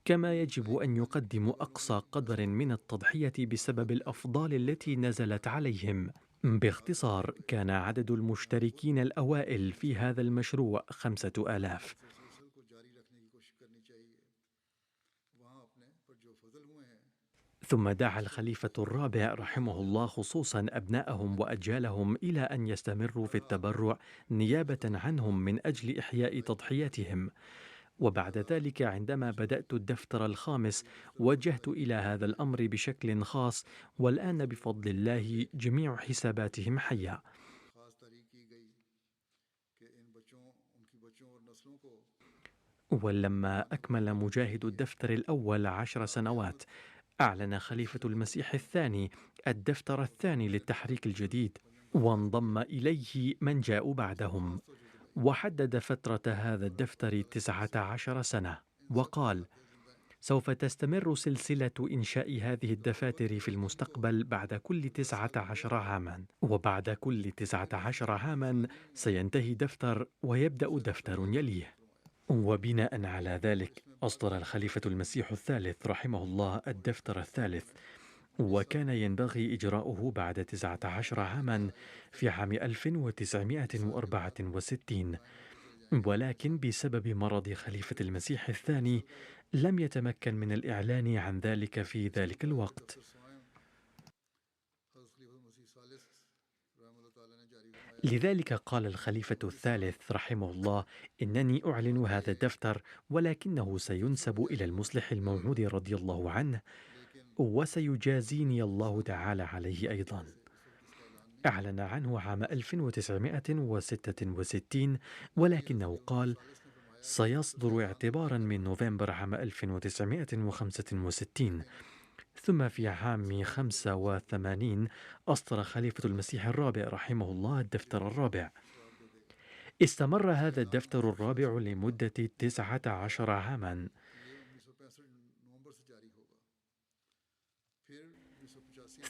كما يجب أن يقدموا أقصى قدر من التضحية بسبب الأفضال التي نزلت عليهم. باختصار، كان عدد المشتركين الأوائل في هذا المشروع 5,000. ثم دعا الخليفة الرابع رحمه الله خصوصا أبناءهم وأجيالهم إلى أن يستمروا في التبرع نيابة عنهم من أجل إحياء تضحياتهم. وبعد ذلك عندما بدأت الدفتر الخامس وجهت إلى هذا الأمر بشكل خاص، والآن بفضل الله جميع حساباتهم حية. ولما أكمل مجاهد الدفتر الأول 10 سنوات، أعلن خليفة المسيح الثاني الدفتر الثاني للتحريك الجديد، وانضم إليه من جاءوا بعدهم، وحدد فترة هذا الدفتر 19 سنة، وقال: سوف تستمر سلسلة إنشاء هذه الدفاتر في المستقبل بعد كل 19 عاما، وبعد كل 19 عاما سينتهي دفتر ويبدأ دفتر يليه. وبناء على ذلك أصدر الخليفة المسيح الثالث رحمه الله الدفتر الثالث، وكان ينبغي إجراؤه بعد 19 عاما في عام 1964، ولكن بسبب مرض خليفة المسيح الثاني لم يتمكن من الإعلان عن ذلك في ذلك الوقت. لذلك قال الخليفة الثالث رحمه الله: إنني أعلن هذا الدفتر، ولكنه سينسب إلى المصلح الموعود رضي الله عنه، وسيجازيني الله تعالى عليه أيضا. أعلن عنه عام 1966، ولكنه قال سيصدر اعتبارا من نوفمبر عام 1965. ثم في عام 85 أصدر خليفة المسيح الرابع رحمه الله الدفتر الرابع. استمر هذا الدفتر الرابع لمدة 19 عاما،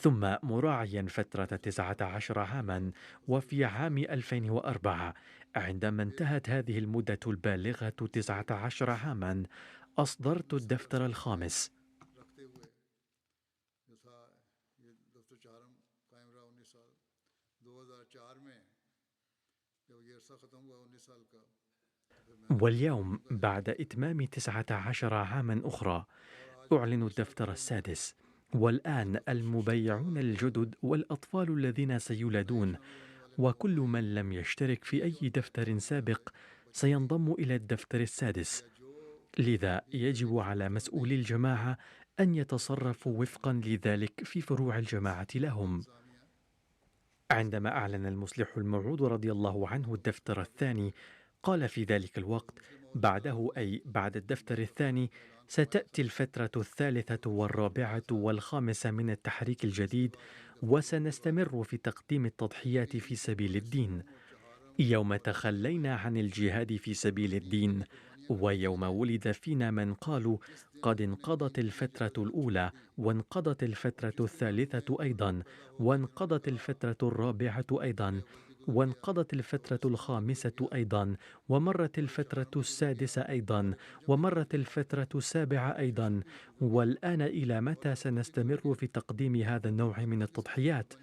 ثم مراعيا فترة 19 عاما، وفي عام 2004 عندما انتهت هذه المدة البالغة 19 عاما أصدرت الدفتر الخامس. रखते हुए जो था ये दफ्तर चारम कायम रहा 19 साल 2004 में जब ये अरसा ख़त्म हुआ 19 साल का फिर मैंने واليوم بعد إتمام 19 عاما أخرى أعلن الدفتر السادس. والآن المبيعون الجدد والأطفال الذين سيولدون وكل من لم يشترك في أي دفتر سابق سينضم إلى الدفتر السادس. لذا يجب على مسؤولي الجماعة أن يتصرفوا وفقا لذلك في فروع الجماعة لهم. عندما أعلن المصلح الموعود رضي الله عنه الدفتر الثاني قال في ذلك الوقت: بعده أي بعد الدفتر الثاني ستأتي الفترة الثالثة والرابعة والخامسة من التحريك الجديد، وسنستمر في تقديم التضحيات في سبيل الدين. يوم تخلينا عن الجهاد في سبيل الدين، ويوم ولد فينا من قالوا قد انقضت الفترة الأولى، وانقضت الفترة الثالثة أيضا، وانقضت الفترة الرابعة أيضا، وانقضت الفترة الخامسة أيضا، ومرت الفترة السادسة أيضا، ومرت الفترة السابعة أيضا، والآن إلى متى سنستمر في تقديم هذا النوع من التضحيات؟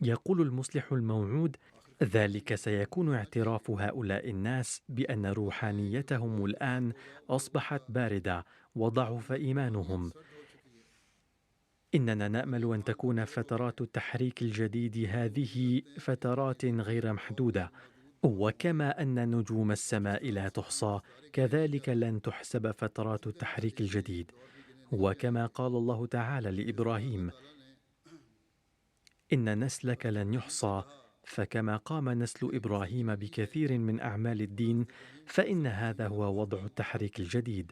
يقول المصلح الموعود: ذلك سيكون اعتراف هؤلاء الناس بأن روحانيتهم الآن أصبحت باردة وضعف إيمانهم. إننا نأمل أن تكون فترات التحريك الجديد هذه فترات غير محدودة، وكما أن نجوم السماء لا تحصى كذلك لن تحسب فترات التحريك الجديد. وكما قال الله تعالى لإبراهيم: إن نسلك لن يحصى، فكما قام نسل إبراهيم بكثير من أعمال الدين فإن هذا هو وضع التحريك الجديد.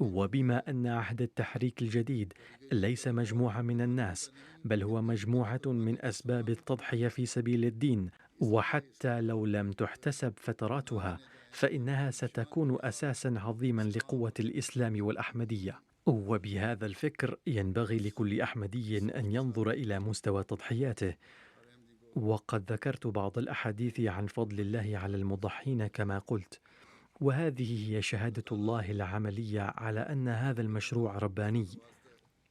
وبما أن عهد التحريك الجديد ليس مجموعة من الناس، بل هو مجموعة من أسباب التضحية في سبيل الدين، وحتى لو لم تحتسب فتراتها فإنها ستكون أساسا عظيما لقوة الإسلام والأحمدية. وبهذا الفكر ينبغي لكل أحمدي أن ينظر إلى مستوى تضحياته. وقد ذكرت بعض الأحاديث عن فضل الله على المضحين كما قلت، وهذه هي شهادة الله العملية على أن هذا المشروع رباني.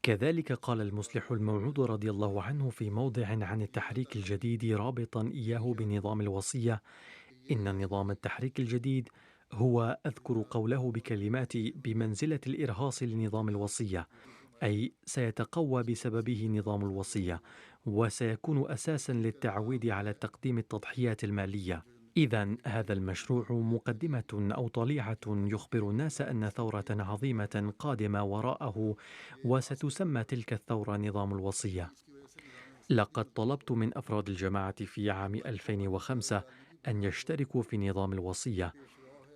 كذلك قال المصلح الموعود رضي الله عنه في موضع عن التحريك الجديد رابطا إياه بنظام الوصية: إن نظام التحريك الجديد هو، أذكر قوله بكلماتي، بمنزلة الإرهاص لنظام الوصية، أي سيتقوى بسببه نظام الوصية، وسيكون أساسا للتعويد على تقديم التضحيات المالية. إذن هذا المشروع مقدمة أو طليعة يخبر الناس أن ثورة عظيمة قادمة وراءه، وستسمى تلك الثورة نظام الوصية. لقد طلبت من أفراد الجماعة في عام 2005 أن يشتركوا في نظام الوصية،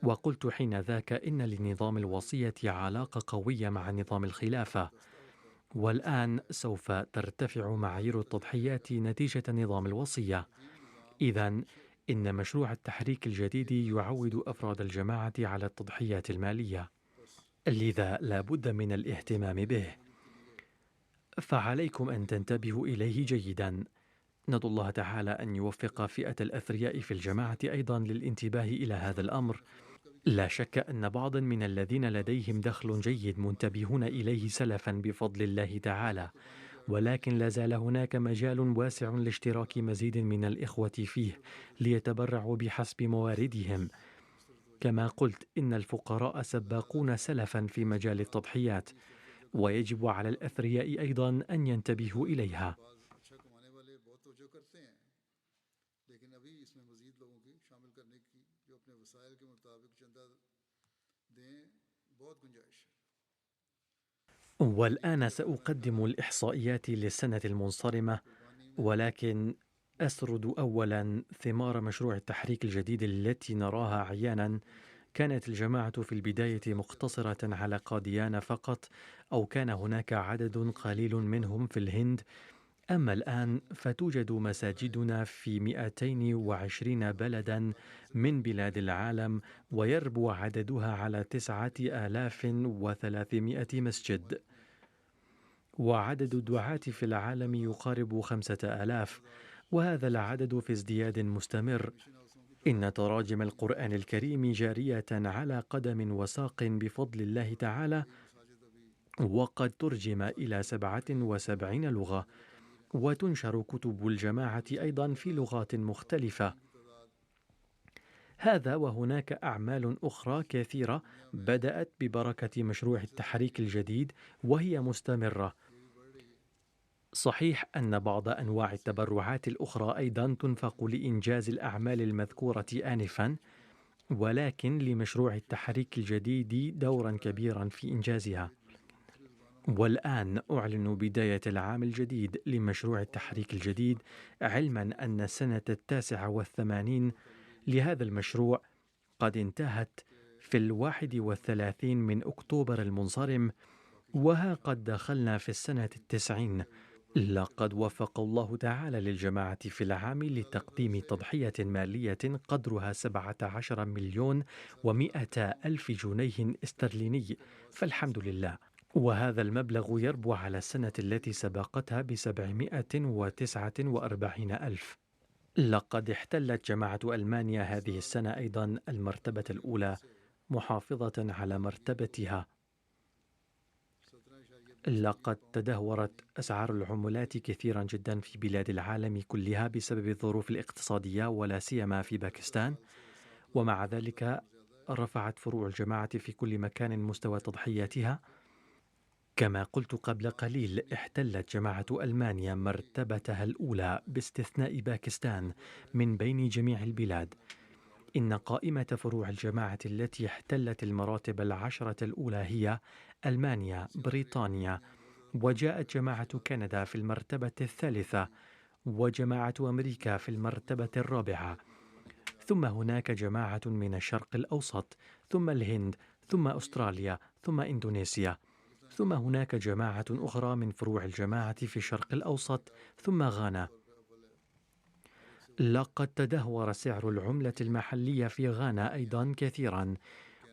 وقلت حين ذاك إن لنظام الوصية علاقة قوية مع نظام الخلافة، والآن سوف ترتفع معايير التضحيات نتيجة نظام الوصية. إذن إن مشروع التحريك الجديد يعود أفراد الجماعة على التضحيات المالية، لذا لا بد من الاهتمام به، فعليكم أن تنتبهوا إليه جيدا. ندعو الله تعالى أن يوفق فئة الأثرياء في الجماعة أيضا للانتباه إلى هذا الأمر. لا شك أن بعضا من الذين لديهم دخل جيد منتبهون إليه سلفا بفضل الله تعالى، ولكن لا زال هناك مجال واسع لاشتراك مزيد من الإخوة فيه ليتبرعوا بحسب مواردهم. كما قلت إن الفقراء سباقون سلفا في مجال التضحيات، ويجب على الأثرياء أيضا أن ينتبهوا إليها. والآن سأقدم الإحصائيات للسنة المنصرمة، ولكن أسرد أولا ثمار مشروع التحريك الجديد التي نراها عيانا. كانت الجماعة في البداية مقتصرة على قاديان فقط، أو كان هناك عدد قليل منهم في الهند، أما الآن فتوجد مساجدنا في 220 بلدا من بلاد العالم، ويربو عددها على 9300 مسجد. وعدد الدعاة في العالم يقارب 5000، وهذا العدد في ازدياد مستمر. إن تراجم القرآن الكريم جارية على قدم وساق بفضل الله تعالى، وقد ترجم إلى 77 لغة، وتنشر كتب الجماعة أيضا في لغات مختلفة. هذا وهناك أعمال أخرى كثيرة بدأت ببركة مشروع التحريك الجديد وهي مستمرة. صحيح أن بعض أنواع التبرعات الأخرى أيضا تنفق لإنجاز الأعمال المذكورة آنفا، ولكن لمشروع التحريك الجديد دورا كبيرا في إنجازها. والآن أعلن بداية العام الجديد لمشروع التحريك الجديد، علما أن السنة 89 لهذا المشروع قد انتهت في 31 من أكتوبر المنصرم، وها قد دخلنا في السنة 90. لقد وفق الله تعالى للجماعة في العام لتقديم تضحية مالية قدرها 17,100,000 جنيه استرليني، فالحمد لله. وهذا المبلغ يربو على السنة التي سبقتها ب749,000. لقد احتلت جماعة ألمانيا هذه السنة أيضا المرتبة الأولى، محافظة على مرتبتها. لقد تدهورت أسعار العملات كثيرا جدا في بلاد العالم كلها بسبب الظروف الاقتصادية، ولا سيما في باكستان، ومع ذلك رفعت فروع الجماعة في كل مكان مستوى تضحياتها. كما قلت قبل قليل، احتلت جماعة ألمانيا مرتبتها الأولى باستثناء باكستان من بين جميع البلاد. إن قائمة فروع الجماعة التي احتلت المراتب 10 الأولى هي ألمانيا، بريطانيا، وجاءت جماعة كندا في المرتبة الثالثة، وجماعة أمريكا في المرتبة الرابعة. ثم هناك جماعة من الشرق الأوسط، ثم الهند، ثم أستراليا، ثم إندونيسيا. ثم هناك جماعة أخرى من فروع الجماعة في الشرق الأوسط، ثم غانا. لقد تدهور سعر العملة المحلية في غانا أيضا كثيرا،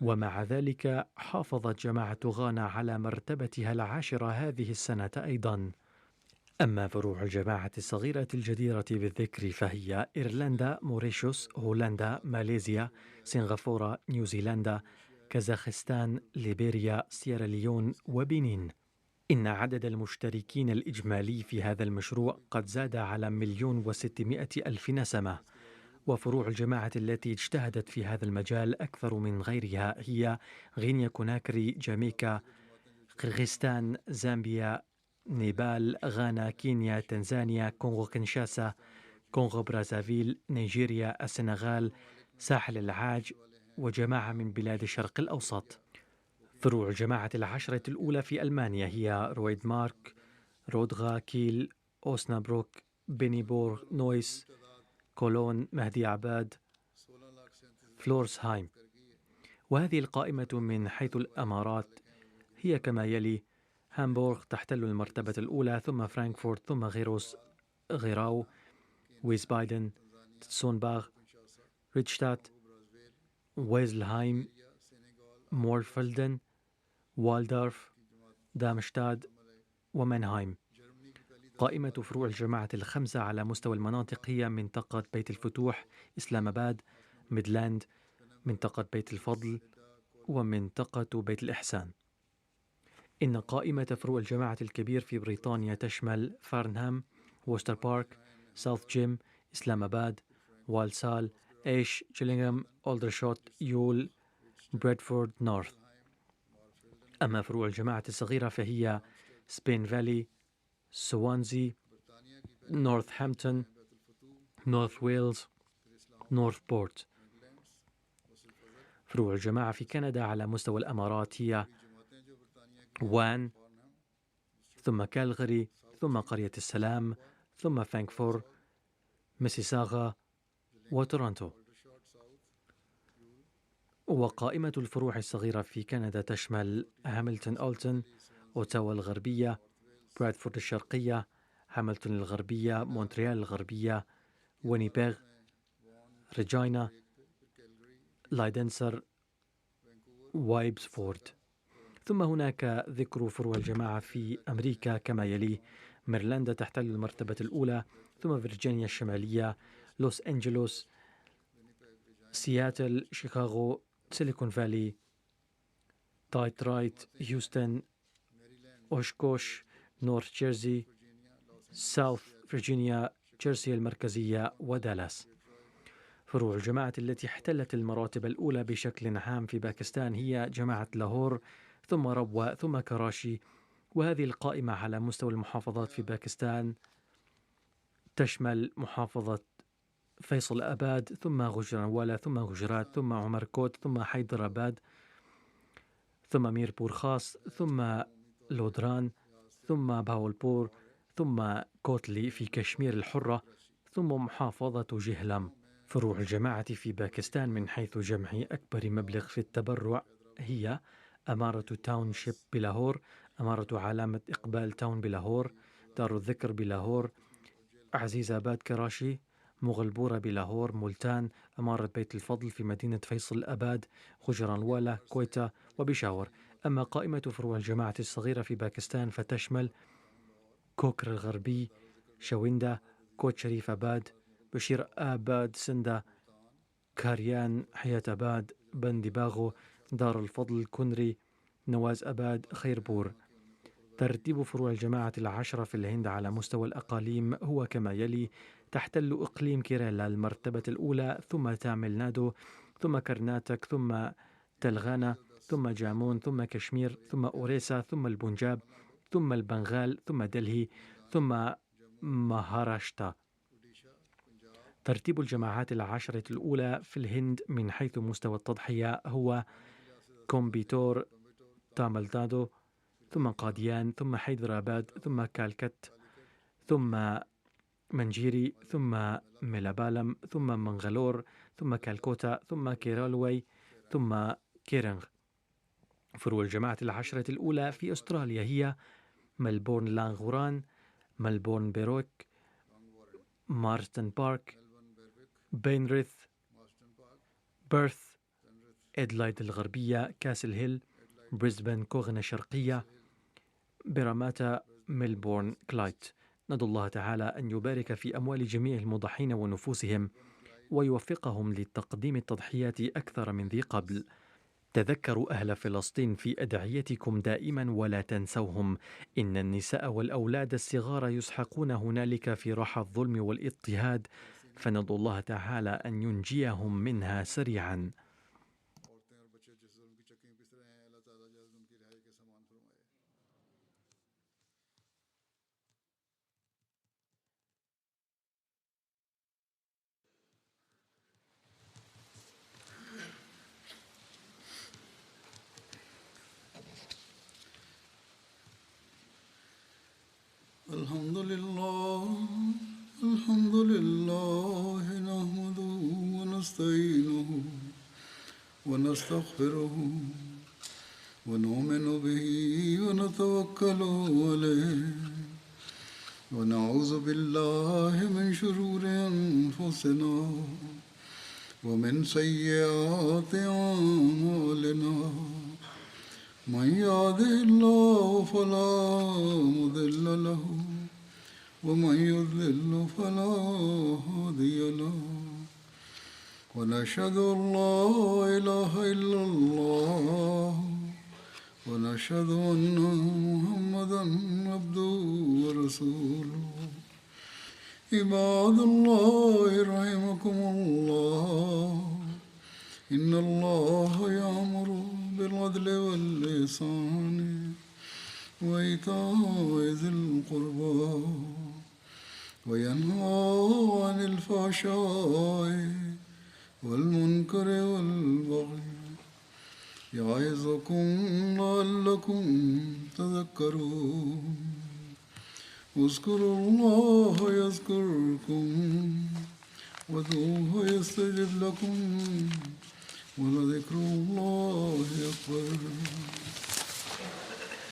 ومع ذلك حافظت جماعة غانا على مرتبتها 10 هذه السنة أيضا. أما فروع الجماعة الصغيرة الجديرة بالذكر فهي إيرلندا، موريشيوس، هولندا، ماليزيا، سنغافورة، نيوزيلندا، كازاخستان، ليبيريا، سيراليون، وبنين. إن عدد المشتركين الإجمالي في هذا المشروع قد زاد على 1,600,000 نسمة، وفروع الجماعة التي اجتهدت في هذا المجال أكثر من غيرها هي غينيا كوناكري، جامايكا، قرغيزستان، زامبيا، نيبال، غانا، كينيا، تنزانيا، كونغو كنشاسا، كونغو برازافيل، نيجيريا، السنغال، ساحل العاج، وجماعة من بلاد الشرق الأوسط. فروع الجماعة 10 الأولى في ألمانيا هي رويدمارك، رودغا، كيل، أوسنابروك، بينيبورغ، نويس، كولون، مهدي عباد، فلورسهايم. وهذه القائمة من حيث الأمارات هي كما يلي: هامبورغ تحتل المرتبة الأولى، ثم فرانكفورت، ثم غيراو، ويسبايدن، تسونباغ، ريتشتات، ويزلهايم، مورفلدن، والدورف، دامشتاد، ومنهايم. قائمة فروع الجماعة 5 على مستوى المناطق هي منطقة بيت الفتوح، إسلام آباد، ميدلاند، منطقة بيت الفضل، ومنطقة بيت الإحسان. إن قائمة فروع الجماعة الكبير في بريطانيا تشمل فارنهام، ووستر بارك، ساوث جيم، إسلام آباد، والسال، إيش، جيلينغهام، أولدرشوت، يول، بريدفورد نورث. أما فروع الجماعة الصغيرة فهي سبين فالي، سوانزي، نورثهامبتون، نورث ويلز، نورث بورت. فروع الجماعة في كندا على مستوى الأمارات هي وان، ثم كالغري، ثم قرية السلام، ثم فانكفور، ميسيساغا، وتورونتو. وقائمة الفروع الصغيرة في كندا تشمل هاملتون أولتون، أوتاوا الغربية، برادفورد الشرقية، هاملتون الغربية، مونتريال الغربية، وينيبيغ، ريجينا، لايدنسر، وايبسفورد. ثم هناك ذكر فروع الجماعة في أمريكا كما يلي: ميرلندا تحتل المرتبة الأولى، ثم فيرجينيا الشمالية، لوس أنجلوس، سياتل، شيكاغو، سيليكون فالي، دايترايت، هيوستن، أوشكوش، نورث جيرسي، ساوث فيرجينيا، جيرسي المركزية، ودالاس. فروع الجماعة التي احتلت المراتب الأولى بشكل عام في باكستان هي جماعة لاهور، ثم ربوة، ثم كراشي. وهذه القائمة على مستوى المحافظات في باكستان تشمل محافظة فيصل آباد، ثم غجرانوالا، ثم غجرات، ثم عمركوت، ثم حيدرآباد، ثم ميرپور خاص، ثم لودران، ثم باولپور، ثم كوتلي في كشمير الحرة، ثم محافظة جهلم. فروع الجماعة في باكستان من حيث جمع أكبر مبلغ في التبرع هي أمارة تاونشيب بلاهور، أمارة علامة إقبال تاون بلاهور، دار الذكر بلاهور، عزيز آباد كراشي، مغلبورة بلاهور، ملتان، أمارة بيت الفضل في مدينة فيصل آباد، غجرانوالا، كويتا، وبشاور. أما قائمة فروع الجماعة الصغيرة في باكستان فتشمل كوكر الغربي، شويندا، كوت شريف آباد، بشير آباد سندا، كاريان، حياة آباد، بندباغو، دار الفضل، كنري، نواز آباد، خيربور. ترتيب فروع الجماعة العشرة في الهند على مستوى الأقاليم هو كما يلي: تحتل إقليم كيرالا المرتبة الأولى، ثم تاميل نادو، ثم كرناتك، ثم تلغانا، ثم جامون، ثم كشمير، ثم أوريسا، ثم البنجاب، ثم البنغال، ثم دلهي، ثم مهاراشتا. ترتيب الجماعات العشرة الأولى في الهند من حيث مستوى التضحية هو كومبيتور، تامل نادو، ثم قاديان، ثم حيدرآباد، ثم كالكت، ثم منجيري، ثم ميلابالم، ثم منغلور، ثم كالكوتا، ثم كيرالوي، ثم كيرنغ. فروع الجماعة العشرة الأولى في أستراليا هي ملبورن لانغوران، ملبورن بيروك، مارستن بارك، بينريث، بيرث، إدلايد الغربية، كاسل هيل، بريسبن كوغنا الشرقية، براماتا، ميلبورن، كلايت. ندعو الله تعالى أن يبارك في أموال جميع المضحين ونفوسهم ويوفقهم لتقديم التضحيات أكثر من ذي قبل. تذكروا أهل فلسطين في أدعيتكم دائما ولا تنسوهم. إن النساء والأولاد الصغار يسحقون هنالك في راح الظلم والاضطهاد، فندعو الله تعالى أن ينجيهم منها سريعا. الحمد لله الحمد لله نحمده ونستعينه ونستغفره ونؤمن به ونتوكل عليه ونعوذ بالله من شرور أنفسنا ومن سيئات أعمالنا. من يهده الله فلا مضل له ومن يضلل فلا هادي له ونشهد أن لا إله إلا الله ونشهد أن محمدا عبده ورسوله. عباد الله رحمكم الله، إن الله يأمر بالعدل والإحسان وإيتاء ذي القربى وينهى عن الفحشاء والمنكر والبغي يعظكم لعلكم تذكرون. اذكروا الله يذكركم وادعوه يستجب لكم ولذكر الله أكبر.